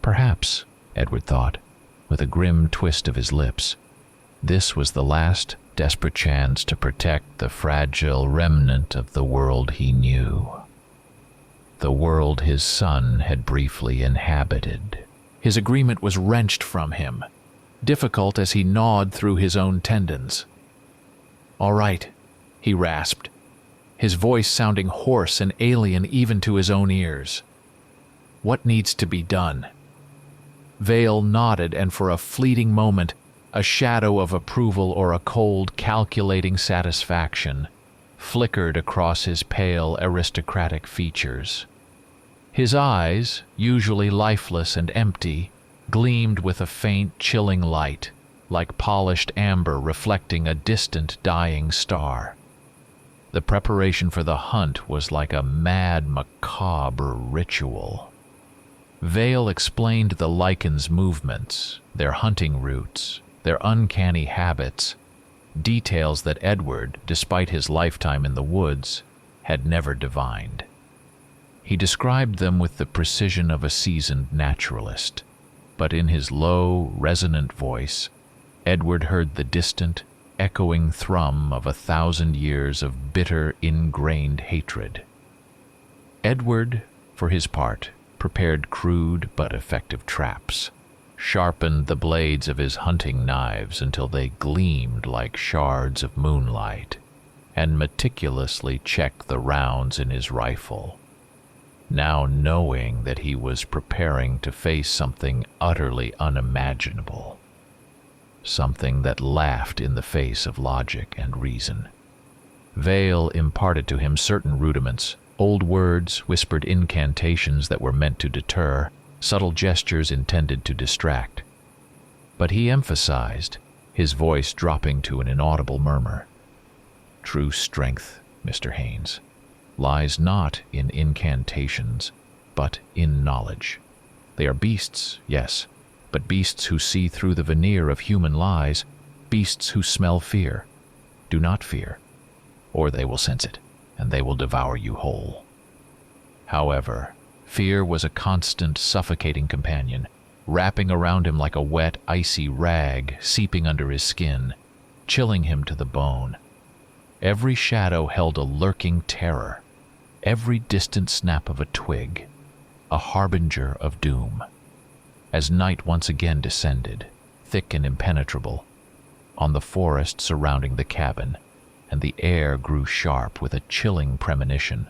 Perhaps, Edward thought, with a grim twist of his lips, this was the last desperate chance to protect the fragile remnant of the world he knew. The world his son had briefly inhabited. His agreement was wrenched from him, difficult as he gnawed through his own tendons. "All right," he rasped, his voice sounding hoarse and alien even to his own ears. "What needs to be done?" Vale nodded, and for a fleeting moment, a shadow of approval or a cold, calculating satisfaction flickered across his pale, aristocratic features. His eyes, usually lifeless and empty, gleamed with a faint, chilling light, like polished amber reflecting a distant, dying star. The preparation for the hunt was like a mad, macabre ritual. Vale explained the lichens' movements, their hunting routes, their uncanny habits, details that Edward, despite his lifetime in the woods, had never divined. He described them with the precision of a seasoned naturalist, but in his low, resonant voice, Edward heard the distant, echoing thrum of 1,000 years of bitter, ingrained hatred. Edward, for his part, prepared crude but effective traps, sharpened the blades of his hunting knives until they gleamed like shards of moonlight, and meticulously checked the rounds in his rifle, now knowing that he was preparing to face something utterly unimaginable, something that laughed in the face of logic and reason. Vale imparted to him certain rudiments, old words, whispered incantations that were meant to deter, subtle gestures intended to distract. But he emphasized, his voice dropping to an inaudible murmur, "True strength, Mr. Haynes, lies not in incantations, but in knowledge. They are beasts, yes, but beasts who see through the veneer of human lies, beasts who smell fear. Do not fear, or they will sense it, and they will devour you whole." However, fear was a constant, suffocating companion, wrapping around him like a wet, icy rag, seeping under his skin, chilling him to the bone. Every shadow held a lurking terror, every distant snap of a twig, a harbinger of doom. As night once again descended, thick and impenetrable, on the forest surrounding the cabin, and the air grew sharp with a chilling premonition,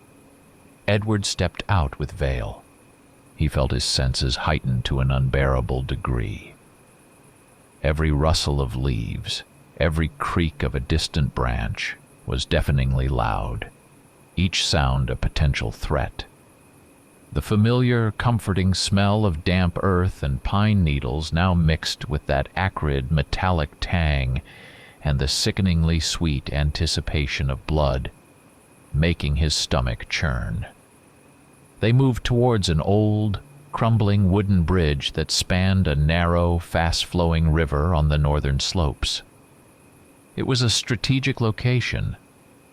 Edward stepped out with Vale. He felt his senses heightened to an unbearable degree. Every rustle of leaves, every creak of a distant branch was deafeningly loud, each sound a potential threat. The familiar, comforting smell of damp earth and pine needles now mixed with that acrid, metallic tang and the sickeningly sweet anticipation of blood, making his stomach churn. They moved towards an old, crumbling wooden bridge that spanned a narrow, fast-flowing river on the northern slopes. It was a strategic location,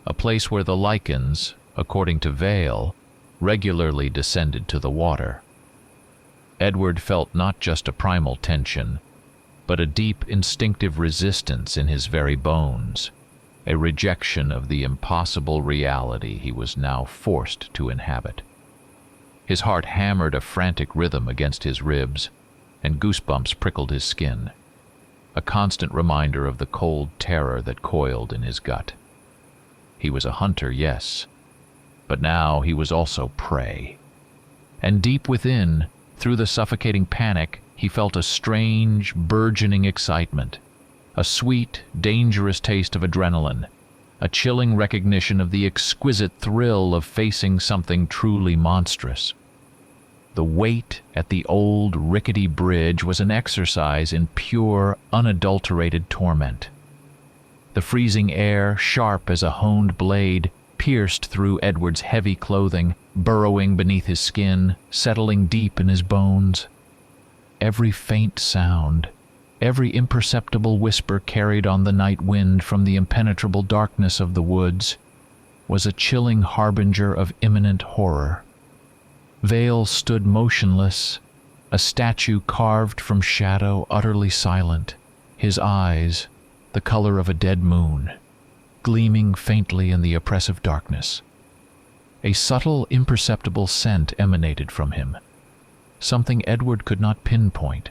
a place where the lichens, according to Vale, regularly descended to the water. Edward felt not just a primal tension, but a deep instinctive resistance in his very bones, a rejection of the impossible reality he was now forced to inhabit. His heart hammered a frantic rhythm against his ribs, and goosebumps prickled his skin, a constant reminder of the cold terror that coiled in his gut. He was a hunter, yes, but now he was also prey. And deep within, through the suffocating panic, he felt a strange, burgeoning excitement, a sweet, dangerous taste of adrenaline, a chilling recognition of the exquisite thrill of facing something truly monstrous. The wait at the old, rickety bridge was an exercise in pure, unadulterated torment. The freezing air, sharp as a honed blade, pierced through Edward's heavy clothing, burrowing beneath his skin, settling deep in his bones. Every faint sound, every imperceptible whisper carried on the night wind from the impenetrable darkness of the woods, was a chilling harbinger of imminent horror. Vale stood motionless, a statue carved from shadow, utterly silent, his eyes, the color of a dead moon, gleaming faintly in the oppressive darkness. A subtle, imperceptible scent emanated from him, something Edward could not pinpoint,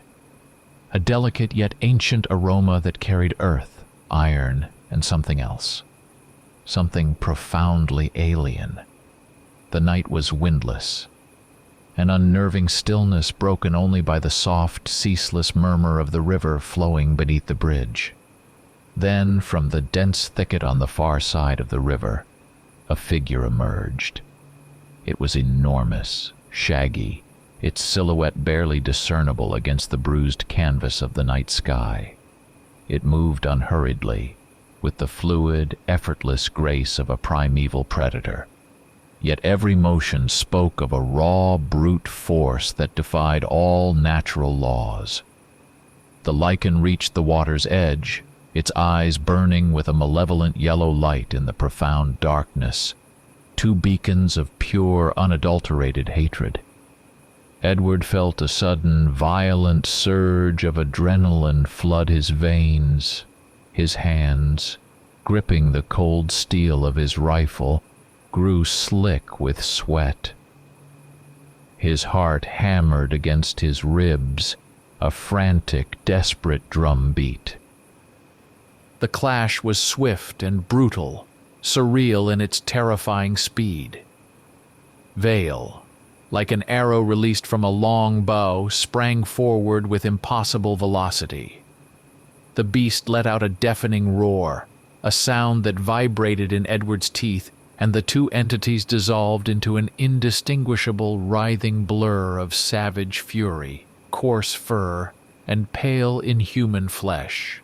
a delicate yet ancient aroma that carried earth, iron, and something else, something profoundly alien. The night was windless, an unnerving stillness broken only by the soft, ceaseless murmur of the river flowing beneath the bridge. Then, from the dense thicket on the far side of the river, a figure emerged. It was enormous, shaggy, its silhouette barely discernible against the bruised canvas of the night sky. It moved unhurriedly, with the fluid, effortless grace of a primeval predator. Yet every motion spoke of a raw, brute force that defied all natural laws. The lichen reached the water's edge, its eyes burning with a malevolent yellow light in the profound darkness, two beacons of pure, unadulterated hatred. Edward felt a sudden, violent surge of adrenaline flood his veins. His hands, gripping the cold steel of his rifle, grew slick with sweat. His heart hammered against his ribs, a frantic, desperate drumbeat. The clash was swift and brutal, surreal in its terrifying speed. Vale, like an arrow released from a long bow, sprang forward with impossible velocity. The beast let out a deafening roar, a sound that vibrated in Edward's teeth, and the two entities dissolved into an indistinguishable, writhing blur of savage fury, coarse fur, and pale, inhuman flesh.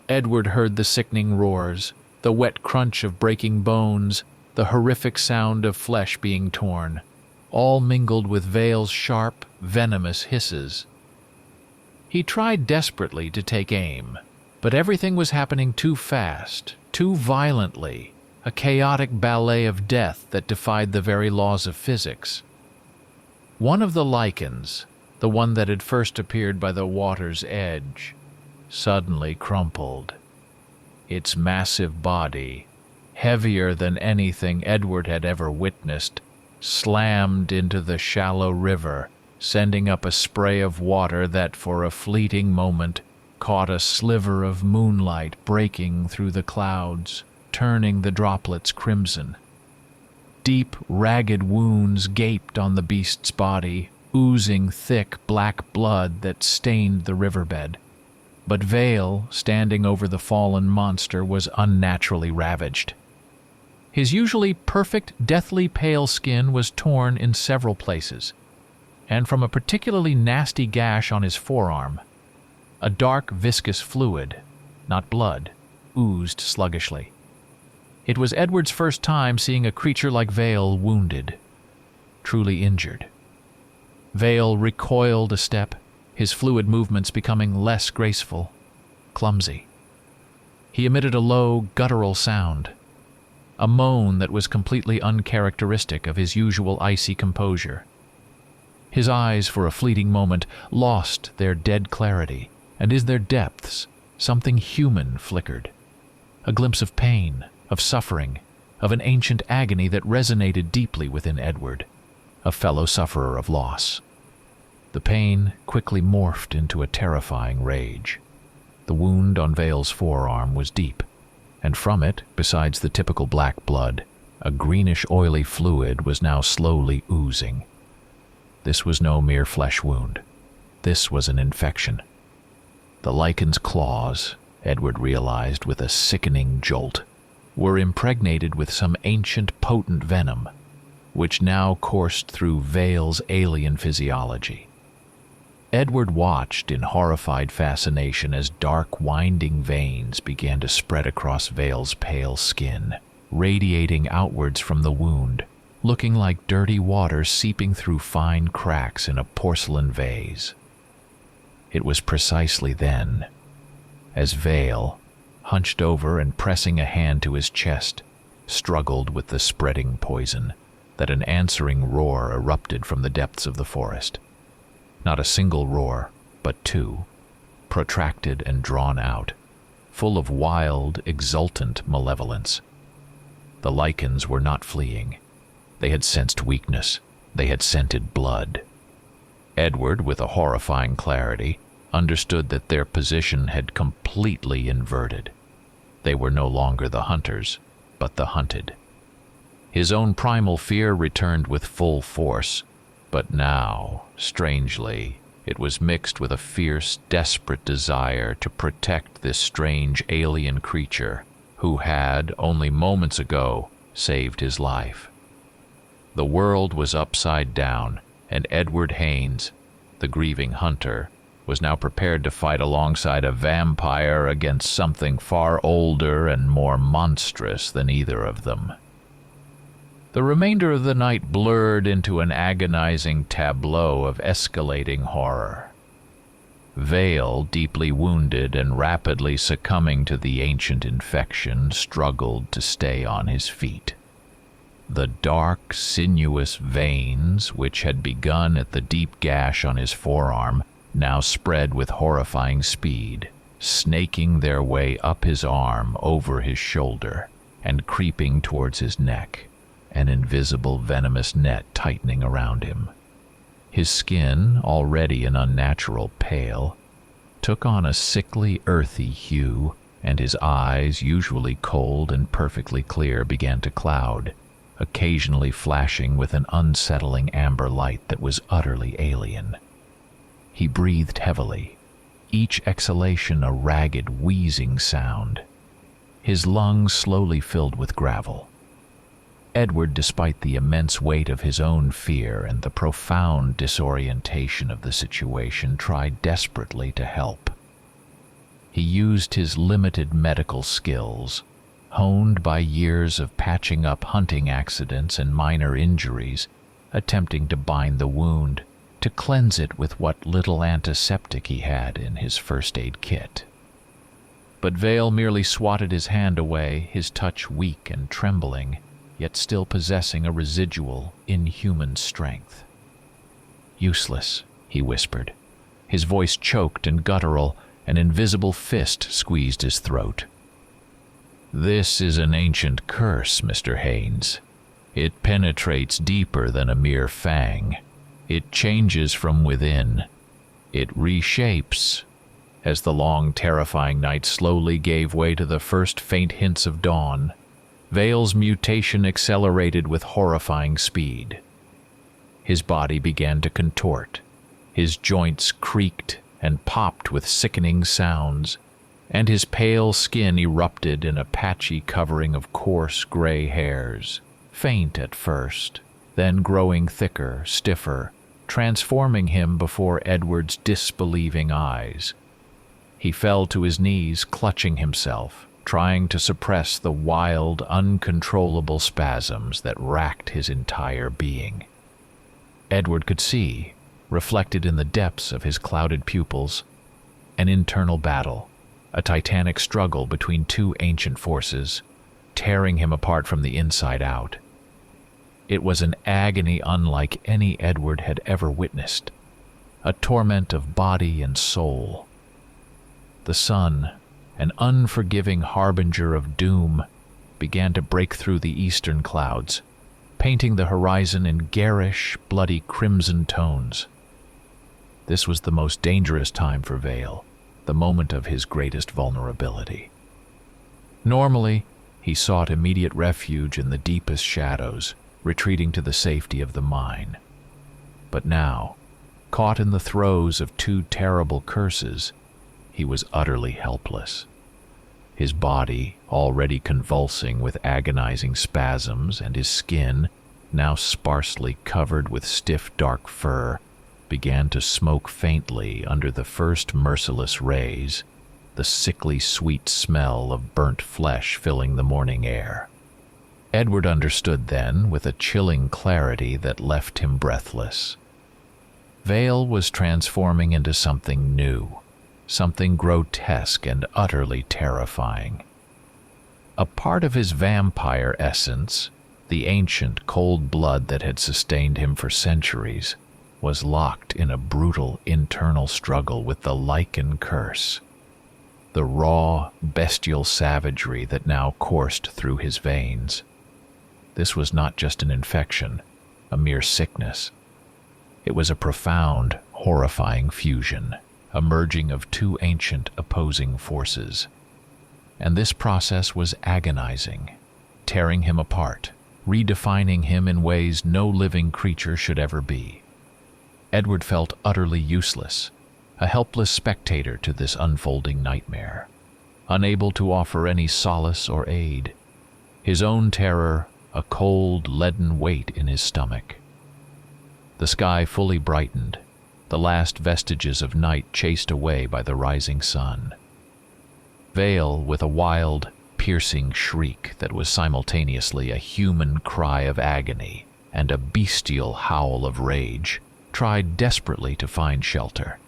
Edward heard the sickening roars, the wet crunch of breaking bones, the horrific sound of flesh being torn, all mingled with Vale's sharp, venomous hisses. He tried desperately to take aim, but everything was happening too fast, too violently, a chaotic ballet of death that defied the very laws of physics. One of the lichens, the one that had first appeared by the water's edge, suddenly crumpled. Its massive body, heavier than anything Edward had ever witnessed, slammed into the shallow river, sending up a spray of water that for a fleeting moment caught a sliver of moonlight breaking through the clouds, turning the droplets crimson. Deep, ragged wounds gaped on the beast's body, oozing thick black blood that stained the riverbed. But Vale, standing over the fallen monster, was unnaturally ravaged. His usually perfect, deathly pale skin was torn in several places, and from a particularly nasty gash on his forearm, a dark, viscous fluid, not blood, oozed sluggishly. It was Edward's first time seeing a creature like Vale wounded, truly injured. Vale recoiled a step, his fluid movements becoming less graceful, clumsy. He emitted a low, guttural sound, a moan that was completely uncharacteristic of his usual icy composure. His eyes, for a fleeting moment, lost their dead clarity, and in their depths something human flickered. A glimpse of pain, of suffering, of an ancient agony that resonated deeply within Edward, a fellow sufferer of loss. The pain quickly morphed into a terrifying rage. The wound on Vale's forearm was deep, and from it, besides the typical black blood, a greenish oily fluid was now slowly oozing. This was no mere flesh wound. This was an infection. The lichen's claws, Edward realized with a sickening jolt, were impregnated with some ancient potent venom, which now coursed through Vale's alien physiology. Edward watched in horrified fascination as dark, winding veins began to spread across Vale's pale skin, radiating outwards from the wound, looking like dirty water seeping through fine cracks in a porcelain vase. It was precisely then, as Vale, hunched over and pressing a hand to his chest, struggled with the spreading poison, that an answering roar erupted from the depths of the forest. Not a single roar, but two, protracted and drawn out, full of wild, exultant malevolence. The lichens were not fleeing. They had sensed weakness. They had scented blood. Edward, with a horrifying clarity, understood that their position had completely inverted. They were no longer the hunters, but the hunted. His own primal fear returned with full force, but now, strangely, it was mixed with a fierce, desperate desire to protect this strange alien creature who had, only moments ago, saved his life. The world was upside down, and Edward Haynes, the grieving hunter, was now prepared to fight alongside a vampire against something far older and more monstrous than either of them. The remainder of the night blurred into an agonizing tableau of escalating horror. Vale, deeply wounded and rapidly succumbing to the ancient infection, struggled to stay on his feet. The dark, sinuous veins, which had begun at the deep gash on his forearm, now spread with horrifying speed, snaking their way up his arm, over his shoulder, and creeping towards his neck, an invisible venomous net tightening around him. His skin, already an unnatural pale, took on a sickly, earthy hue, and his eyes, usually cold and perfectly clear, began to cloud, occasionally flashing with an unsettling amber light that was utterly alien. He breathed heavily, each exhalation a ragged, wheezing sound. His lungs slowly filled with gravel. Edward, despite the immense weight of his own fear and the profound disorientation of the situation, tried desperately to help. He used his limited medical skills, honed by years of patching up hunting accidents and minor injuries, attempting to bind the wound, to cleanse it with what little antiseptic he had in his first aid kit. But Vale merely swatted his hand away, his touch weak and trembling, yet still possessing a residual, inhuman strength. Useless, he whispered. His voice choked and guttural, an invisible fist squeezed his throat. "This is an ancient curse, Mr. Haynes. It penetrates deeper than a mere fang. It changes from within. It reshapes." As the long, terrifying night slowly gave way to the first faint hints of dawn, Vale's mutation accelerated with horrifying speed. His body began to contort. His joints creaked and popped with sickening sounds, and his pale skin erupted in a patchy covering of coarse gray hairs, faint at first, then growing thicker, stiffer, transforming him before Edward's disbelieving eyes. He fell to his knees, clutching himself, trying to suppress the wild, uncontrollable spasms that racked his entire being. Edward could see, reflected in the depths of his clouded pupils, an internal battle, a titanic struggle between two ancient forces, tearing him apart from the inside out. It was an agony unlike any Edward had ever witnessed, a torment of body and soul. The sun, an unforgiving harbinger of doom, began to break through the eastern clouds, painting the horizon in garish, bloody crimson tones. This was the most dangerous time for Vale, the moment of his greatest vulnerability. Normally, he sought immediate refuge in the deepest shadows, retreating to the safety of the mine. But now, caught in the throes of two terrible curses, he was utterly helpless. His body, already convulsing with agonizing spasms, and his skin, now sparsely covered with stiff dark fur, began to smoke faintly under the first merciless rays, the sickly sweet smell of burnt flesh filling the morning air. Edward understood then, with a chilling clarity that left him breathless. Vale was transforming into something new, something grotesque and utterly terrifying. A part of his vampire essence, the ancient cold blood that had sustained him for centuries, was locked in a brutal internal struggle with the lichen curse, the raw, bestial savagery that now coursed through his veins. This was not just an infection, a mere sickness. It was a profound, horrifying fusion, a merging of two ancient opposing forces. And this process was agonizing, tearing him apart, redefining him in ways no living creature should ever be. Edward felt utterly useless, a helpless spectator to this unfolding nightmare, unable to offer any solace or aid. His own terror, a cold, leaden weight in his stomach. The sky fully brightened, the last vestiges of night chased away by the rising sun. Vale, with a wild, piercing shriek that was simultaneously a human cry of agony and a bestial howl of rage, tried desperately to find shelter,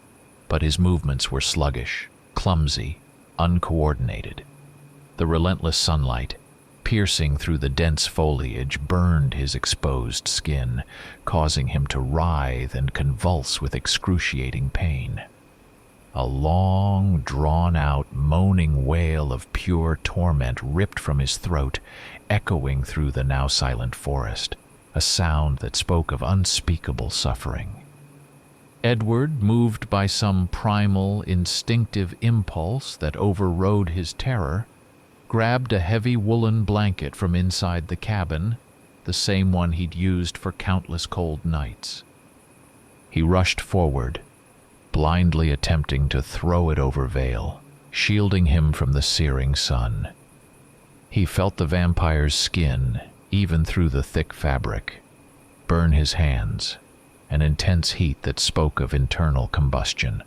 but his movements were sluggish, clumsy, uncoordinated. The relentless sunlight, piercing through the dense foliage, burned his exposed skin, causing him to writhe and convulse with excruciating pain. A long, drawn-out, moaning wail of pure torment ripped from his throat, echoing through the now silent forest, a sound that spoke of unspeakable suffering. Edward, moved by some primal, instinctive impulse that overrode his terror, grabbed a heavy woolen blanket from inside the cabin, the same one he'd used for countless cold nights. He rushed forward, blindly attempting to throw it over Vale, shielding him from the searing sun. He felt the vampire's skin, even through the thick fabric, burn his hands, an intense heat that spoke of internal combustion.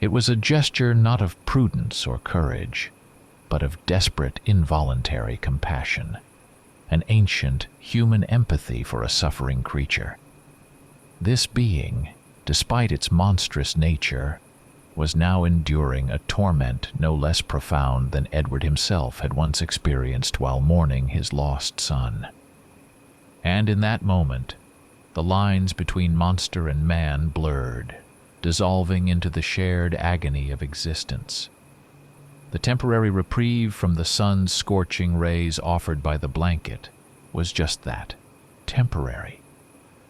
It was a gesture not of prudence or courage, but of desperate, involuntary compassion, an ancient human empathy for a suffering creature. This being, despite its monstrous nature, was now enduring a torment no less profound than Edward himself had once experienced while mourning his lost son. And in that moment, The lines between monster and man blurred, dissolving into the shared agony of existence. The temporary reprieve from the sun's scorching rays offered by the blanket was just that, temporary.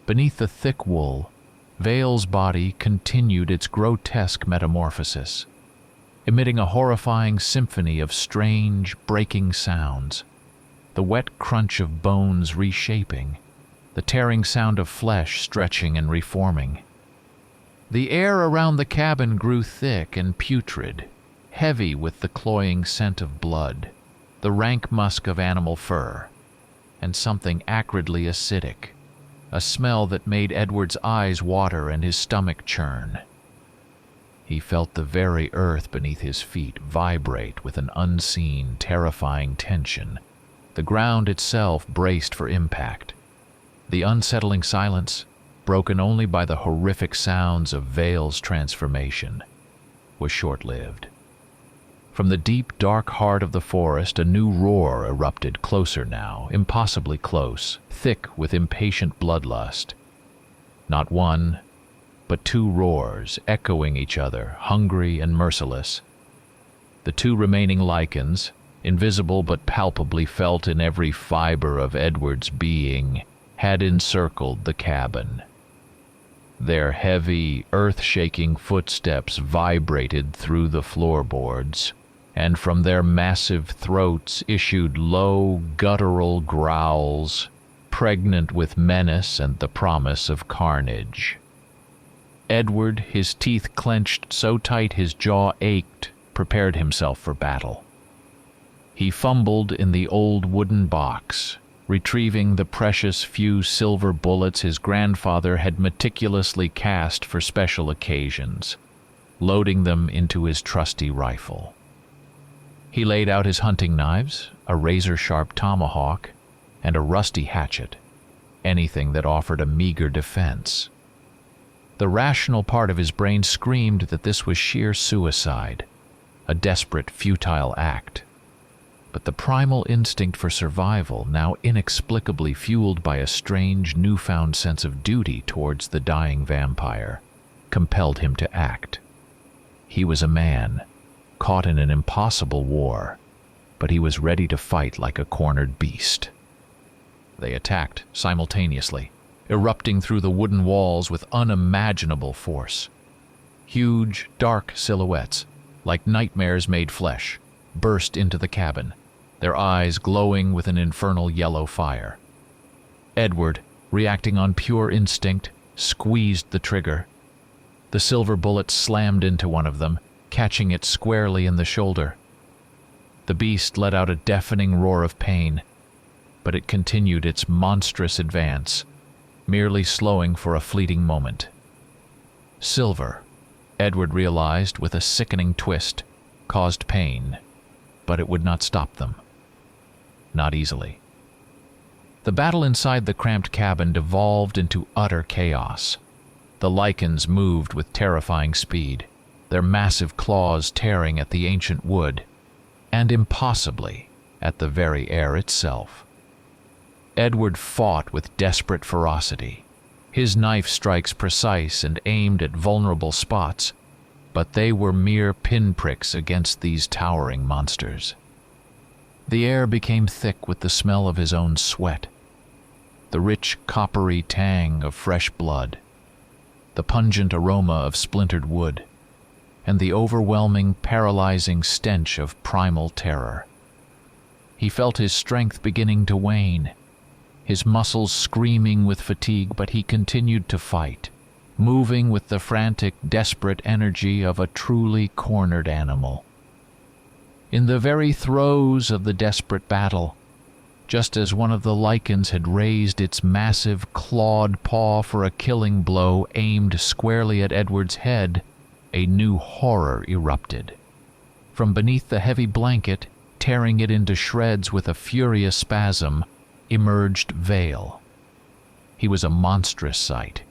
Beneath the thick wool, Vale's body continued its grotesque metamorphosis, emitting a horrifying symphony of strange, breaking sounds. The wet crunch of bones reshaping, the tearing sound of flesh stretching and reforming. The air around the cabin grew thick and putrid, heavy with the cloying scent of blood, the rank musk of animal fur, and something acridly acidic, a smell that made Edward's eyes water and his stomach churn. He felt the very earth beneath his feet vibrate with an unseen, terrifying tension. The ground itself braced for impact. The unsettling silence, broken only by the horrific sounds of Vale's transformation, was short-lived. From the deep, dark heart of the forest, a new roar erupted, closer now, impossibly close, thick with impatient bloodlust. Not one, but two roars, echoing each other, hungry and merciless. The two remaining lichens, invisible but palpably felt in every fiber of Edward's being, had encircled the cabin. Their heavy, earth-shaking footsteps vibrated through the floorboards, and from their massive throats issued low, guttural growls, pregnant with menace and the promise of carnage. Edward, his teeth clenched so tight his jaw ached, prepared himself for battle. He fumbled in the old wooden box, retrieving the precious few silver bullets his grandfather had meticulously cast for special occasions, loading them into his trusty rifle. He laid out his hunting knives, a razor-sharp tomahawk, and a rusty hatchet, anything that offered a meager defense. The rational part of his brain screamed that this was sheer suicide, a desperate, futile act. But the primal instinct for survival, now inexplicably fueled by a strange, newfound sense of duty towards the dying vampire, compelled him to act. He was a man, caught in an impossible war, but he was ready to fight like a cornered beast. They attacked simultaneously, erupting through the wooden walls with unimaginable force. Huge, dark silhouettes, like nightmares made flesh, burst into the cabin, their eyes glowing with an infernal yellow fire. Edward, reacting on pure instinct, squeezed the trigger. The silver bullet slammed into one of them, catching it squarely in the shoulder. The beast let out a deafening roar of pain, but it continued its monstrous advance, merely slowing for a fleeting moment. Silver, Edward realized with a sickening twist, caused pain, but it would not stop them. Not easily. The battle inside the cramped cabin devolved into utter chaos. The lichens moved with terrifying speed, their massive claws tearing at the ancient wood, and impossibly at the very air itself. Edward fought with desperate ferocity, his knife strikes precise and aimed at vulnerable spots, but they were mere pinpricks against these towering monsters. The air became thick with the smell of his own sweat, the rich coppery tang of fresh blood, the pungent aroma of splintered wood, and the overwhelming, paralyzing stench of primal terror. He felt his strength beginning to wane, his muscles screaming with fatigue, but he continued to fight, moving with the frantic, desperate energy of a truly cornered animal. In the very throes of the desperate battle, just as one of the lichens had raised its massive, clawed paw for a killing blow aimed squarely at Edward's head, a new horror erupted. From beneath the heavy blanket, tearing it into shreds with a furious spasm, emerged Vale. He was a monstrous sight.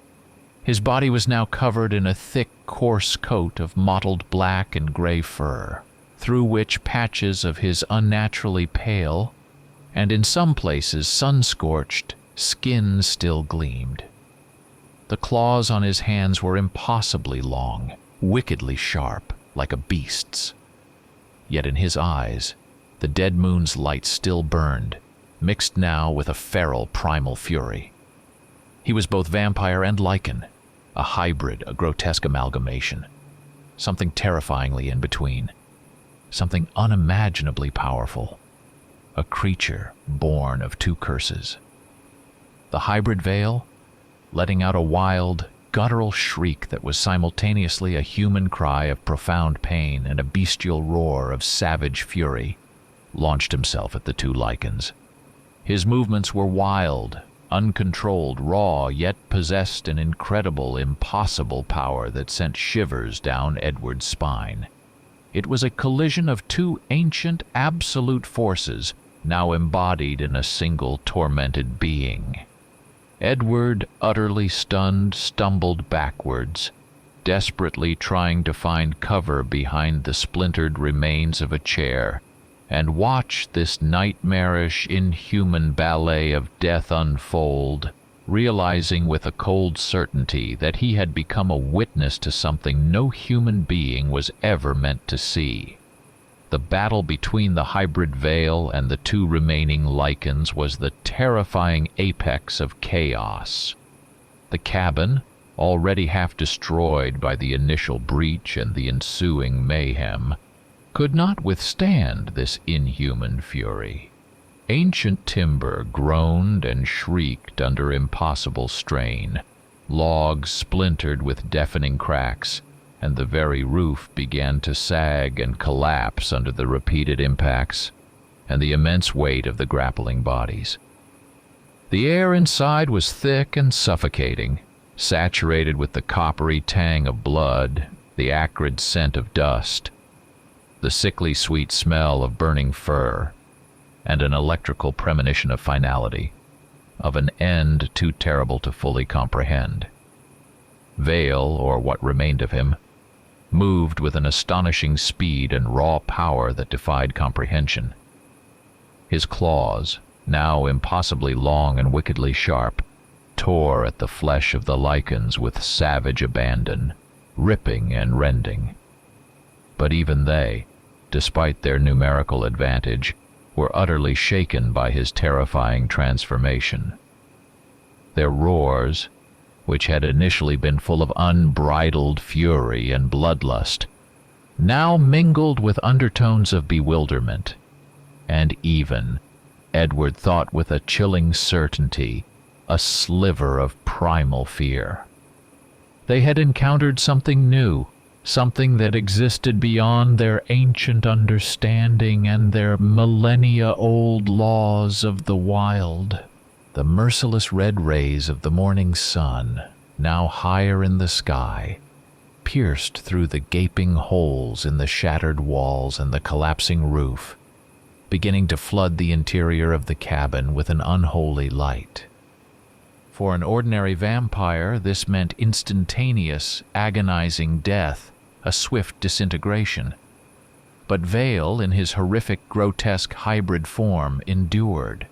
His body was now covered in a thick, coarse coat of mottled black and gray fur, through which patches of his unnaturally pale, and in some places sun-scorched, skin still gleamed. The claws on his hands were impossibly long, wickedly sharp, like a beast's. Yet in his eyes, the dead moon's light still burned, mixed now with a feral primal fury. He was both vampire and lichen, a hybrid, a grotesque amalgamation, something terrifyingly in between, something unimaginably powerful, a creature born of two curses. The hybrid veil, letting out a wild, guttural shriek that was simultaneously a human cry of profound pain and a bestial roar of savage fury, launched himself at the two lichens. His movements were wild, uncontrolled, raw, yet possessed an incredible, impossible power that sent shivers down Edward's spine. It was a collision of two ancient, absolute forces, now embodied in a single tormented being. Edward, utterly stunned, stumbled backwards, desperately trying to find cover behind the splintered remains of a chair, and watch this nightmarish, inhuman ballet of death unfold, realizing with a cold certainty that he had become a witness to something no human being was ever meant to see. The battle between the hybrid veil and the two remaining lichens was the terrifying apex of chaos. The cabin, already half destroyed by the initial breach and the ensuing mayhem, could not withstand this inhuman fury. Ancient timber groaned and shrieked under impossible strain. Logs splintered with deafening cracks, and the very roof began to sag and collapse under the repeated impacts and the immense weight of the grappling bodies. The air inside was thick and suffocating, saturated with the coppery tang of blood, the acrid scent of dust, the sickly sweet smell of burning fur, and an electrical premonition of finality, of an end too terrible to fully comprehend. Vale, or what remained of him, moved with an astonishing speed and raw power that defied comprehension. His claws, now impossibly long and wickedly sharp, tore at the flesh of the lichens with savage abandon, ripping and rending. But even they, despite their numerical advantage, were utterly shaken by his terrifying transformation. Their roars, which had initially been full of unbridled fury and bloodlust, now mingled with undertones of bewilderment, and even, Edward thought with a chilling certainty, a sliver of primal fear. They had encountered something new, something that existed beyond their ancient understanding and their millennia-old laws of the wild. The merciless red rays of the morning sun, now higher in the sky, pierced through the gaping holes in the shattered walls and the collapsing roof, beginning to flood the interior of the cabin with an unholy light. For an ordinary vampire, this meant instantaneous, agonizing death, a swift disintegration. But Vale, in his horrific, grotesque hybrid form, endured.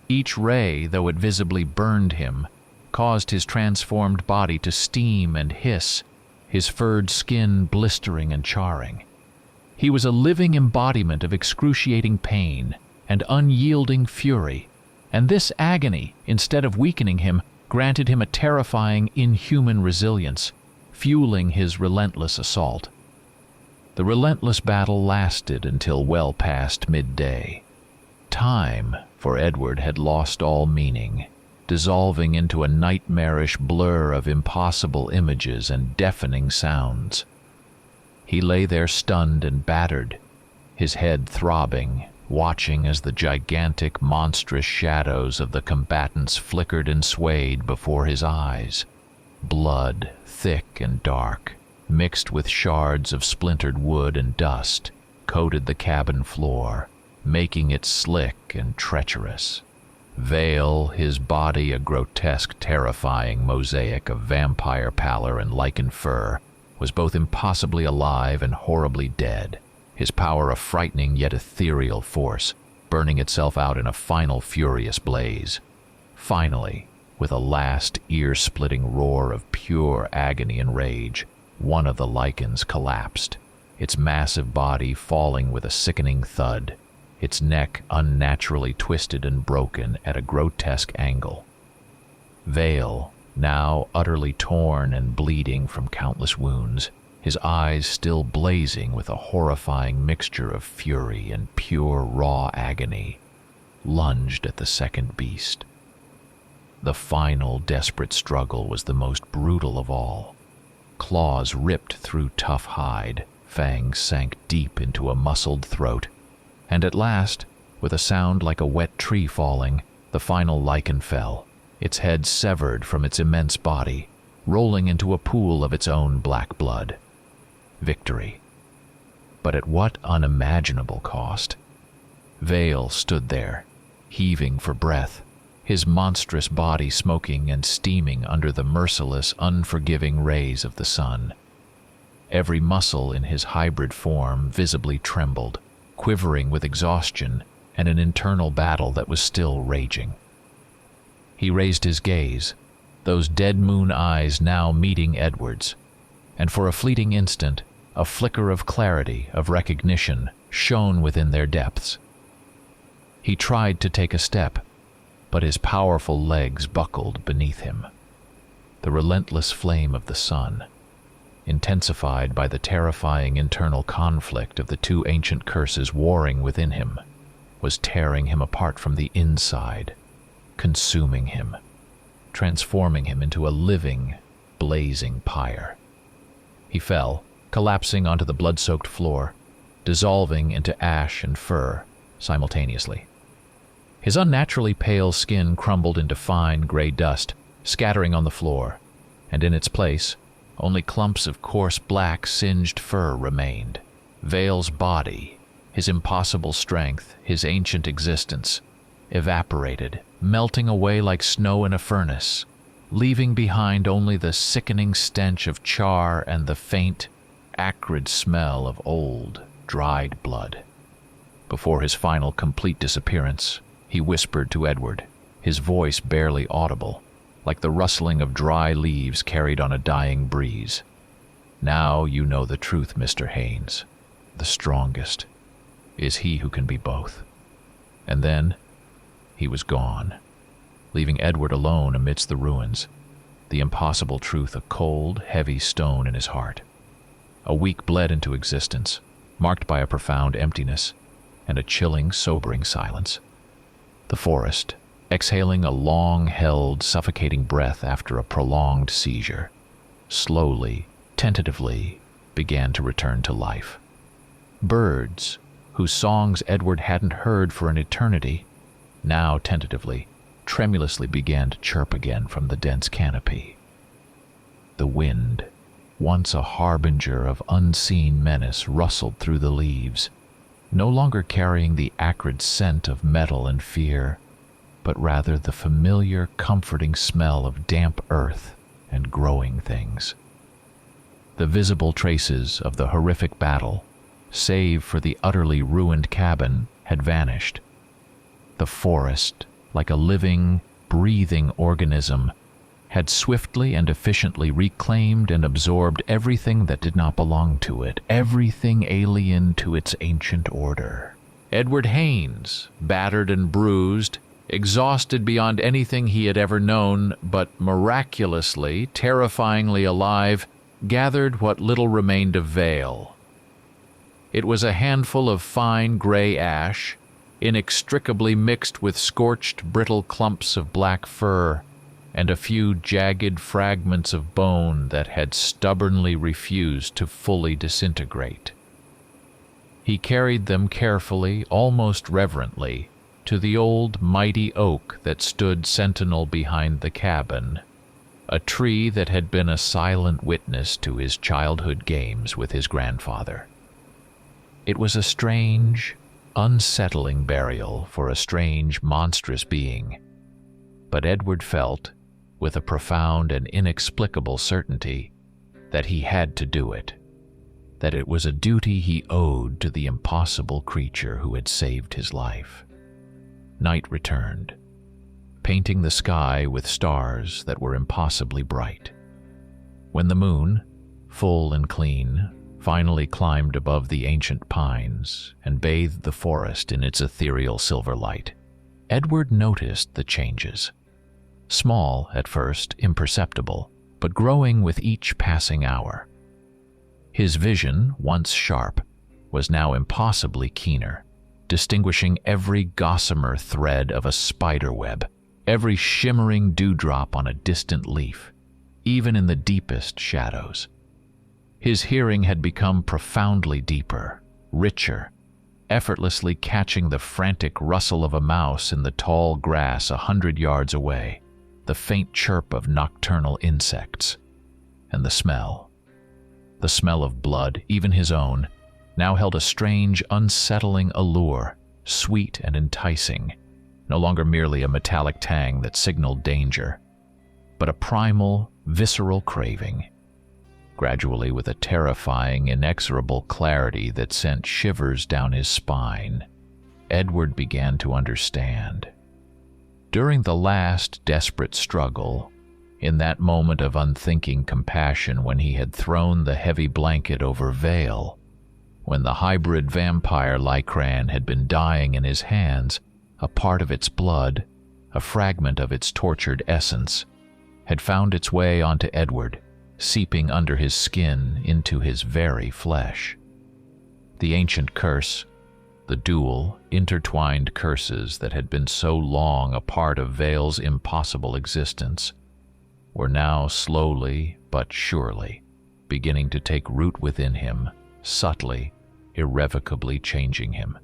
Each ray, though it visibly burned him, caused his transformed body to steam and hiss, his furred skin blistering and charring. He was a living embodiment of excruciating pain and unyielding fury, and this agony, instead of weakening him, granted him a terrifying, inhuman resilience, fueling his relentless assault. The relentless battle lasted until well past midday. Time, for Edward, had lost all meaning, dissolving into a nightmarish blur of impossible images and deafening sounds. He lay there stunned and battered, his head throbbing, watching as the gigantic, monstrous shadows of the combatants flickered and swayed before his eyes. Blood, thick and dark, mixed with shards of splintered wood and dust, coated the cabin floor, making it slick and treacherous. Vale, his body a grotesque, terrifying mosaic of vampire pallor and lichen fur, was both impossibly alive and horribly dead, his power a frightening yet ethereal force, burning itself out in a final furious blaze. Finally, With a last ear-splitting roar of pure agony and rage, one of the lichens collapsed, its massive body falling with a sickening thud, its neck unnaturally twisted and broken at a grotesque angle. Vale, now utterly torn and bleeding from countless wounds, his eyes still blazing with a horrifying mixture of fury and pure raw agony, lunged at the second beast. The final desperate struggle was the most brutal of all. Claws ripped through tough hide, fangs sank deep into a muscled throat, and at last, with a sound like a wet tree falling, the final lichen fell, its head severed from its immense body, rolling into a pool of its own black blood. Victory. But at what unimaginable cost? Vale stood there, heaving for breath, his monstrous body smoking and steaming under the merciless, unforgiving rays of the sun. Every muscle in his hybrid form visibly trembled, quivering with exhaustion and an internal battle that was still raging. He raised his gaze, those dead moon eyes now meeting Edward's, and for a fleeting instant, a flicker of clarity, of recognition, shone within their depths. He tried to take a step, but his powerful legs buckled beneath him. The relentless flame of the sun, intensified by the terrifying internal conflict of the two ancient curses warring within him, was tearing him apart from the inside, consuming him, transforming him into a living, blazing pyre. He fell, collapsing onto the blood-soaked floor, dissolving into ash and fur simultaneously. His unnaturally pale skin crumbled into fine gray dust, scattering on the floor, and in its place, only clumps of coarse black singed fur remained. Vale's body, his impossible strength, his ancient existence, evaporated, melting away like snow in a furnace, leaving behind only the sickening stench of char and the faint, acrid smell of old, dried blood. Before his final complete disappearance, he whispered to Edward, his voice barely audible, like the rustling of dry leaves carried on a dying breeze. "Now you know the truth, Mr. Haynes. The strongest is he who can be both." And then he was gone, leaving Edward alone amidst the ruins, the impossible truth a cold, heavy stone in his heart. A week bled into existence, marked by a profound emptiness and a chilling, sobering silence. The forest, exhaling a long-held, suffocating breath after a prolonged seizure, slowly, tentatively, began to return to life. Birds, whose songs Edward hadn't heard for an eternity, now tentatively, tremulously began to chirp again from the dense canopy. The wind, once a harbinger of unseen menace, rustled through the leaves, no longer carrying the acrid scent of metal and fear, but rather the familiar, comforting smell of damp earth and growing things. The visible traces of the horrific battle, save for the utterly ruined cabin, had vanished. The forest, like a living, breathing organism, had swiftly and efficiently reclaimed and absorbed everything that did not belong to it, everything alien to its ancient order. Edward Haynes, battered and bruised, exhausted beyond anything he had ever known, but miraculously, terrifyingly alive, gathered what little remained of Vale. It was a handful of fine gray ash, inextricably mixed with scorched, brittle clumps of black fur, and a few jagged fragments of bone that had stubbornly refused to fully disintegrate. He carried them carefully, almost reverently, to the old mighty oak that stood sentinel behind the cabin, a tree that had been a silent witness to his childhood games with his grandfather. It was a strange, unsettling burial for a strange, monstrous being, but Edward felt, with a profound and inexplicable certainty, that he had to do it, that it was a duty he owed to the impossible creature who had saved his life. Night returned. painting the sky with stars that were impossibly bright. When the moon, full and clean, finally climbed above the ancient pines and bathed the forest in its ethereal silver light, Edward noticed the changes. Small at first, imperceptible, but growing with each passing hour. His vision, once sharp, was now impossibly keener, distinguishing every gossamer thread of a spider web, every shimmering dewdrop on a distant leaf, even in the deepest shadows. His hearing had become profoundly deeper, richer, effortlessly catching the frantic rustle of a mouse in the tall grass 100 yards away, the faint chirp of nocturnal insects, and the smell of blood, even his own, now held a strange, unsettling allure, sweet and enticing, no longer merely a metallic tang that signaled danger, but a primal, visceral craving. Gradually, with a terrifying, inexorable clarity that sent shivers down his spine, Edward began to understand. During the last desperate struggle, in that moment of unthinking compassion when he had thrown the heavy blanket over Vale, when the hybrid vampire Lycran had been dying in his hands, a part of its blood, a fragment of its tortured essence, had found its way onto Edward, seeping under his skin into his very flesh. The ancient curse, the dual, intertwined curses that had been so long a part of Vale's impossible existence, were now slowly but surely beginning to take root within him, subtly, irrevocably changing him.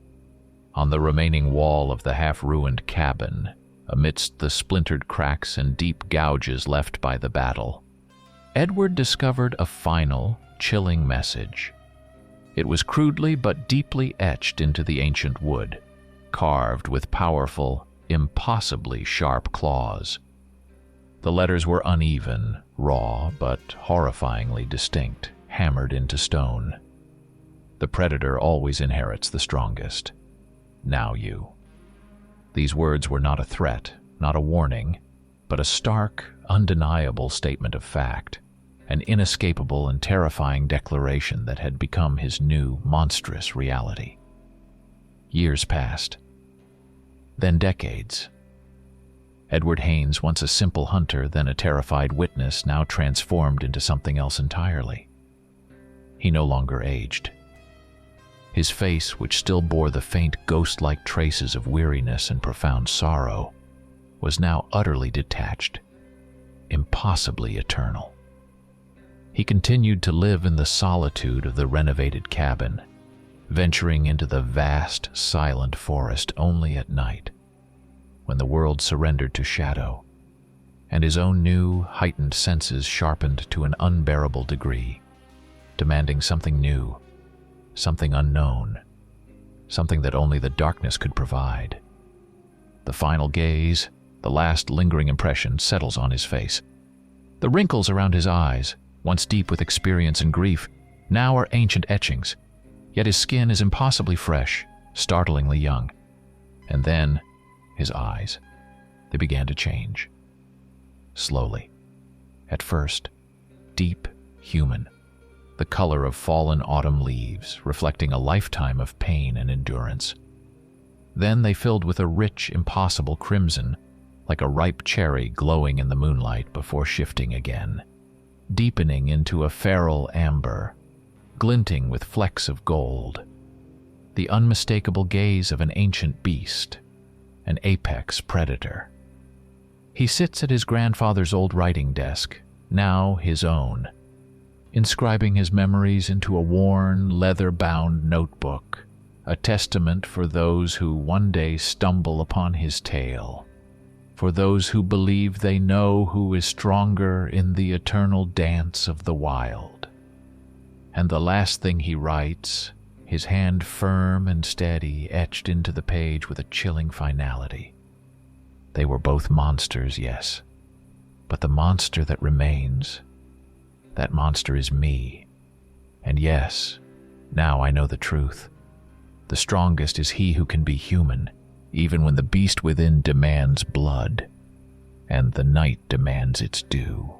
On the remaining wall of the half-ruined cabin, amidst the splintered cracks and deep gouges left by the battle, Edward discovered a final, chilling message. It was crudely but deeply etched into the ancient wood, carved with powerful, impossibly sharp claws. The letters were uneven, raw, but horrifyingly distinct, hammered into stone. The predator always inherits the strongest. Now you. These words were not a threat, not a warning, but a stark, undeniable statement of fact, an inescapable and terrifying declaration that had become his new, monstrous reality. Years passed. Then decades. Edward Haynes, once a simple hunter, then a terrified witness, now transformed into something else entirely. He no longer aged. His face, which still bore the faint ghost-like traces of weariness and profound sorrow, was now utterly detached, impossibly eternal. He continued to live in the solitude of the renovated cabin, venturing into the vast, silent forest only at night, when the world surrendered to shadow, and his own new, heightened senses sharpened to an unbearable degree, demanding something new, something unknown, something that only the darkness could provide. The final gaze, the last lingering impression, settles on his face. The wrinkles around his eyes, once deep with experience and grief, now are ancient etchings, yet his skin is impossibly fresh, startlingly young. And then, his eyes, they began to change. Slowly. At first, deep, human, the color of fallen autumn leaves, reflecting a lifetime of pain and endurance. Then they filled with a rich, impossible crimson, like a ripe cherry glowing in the moonlight before shifting again, deepening into a feral amber, glinting with flecks of gold, the unmistakable gaze of an ancient beast, an apex predator. He sits at his grandfather's old writing desk, now his own, inscribing his memories into a worn, leather-bound notebook, a testament for those who one day stumble upon his tale, for those who believe they know who is stronger in the eternal dance of the wild. And the last thing he writes, his hand firm and steady, etched into the page with a chilling finality. They were both monsters, yes, but the monster that remains, that monster is me. And yes, now I know the truth. The strongest is he who can be human, even when the beast within demands blood. and the night demands its due.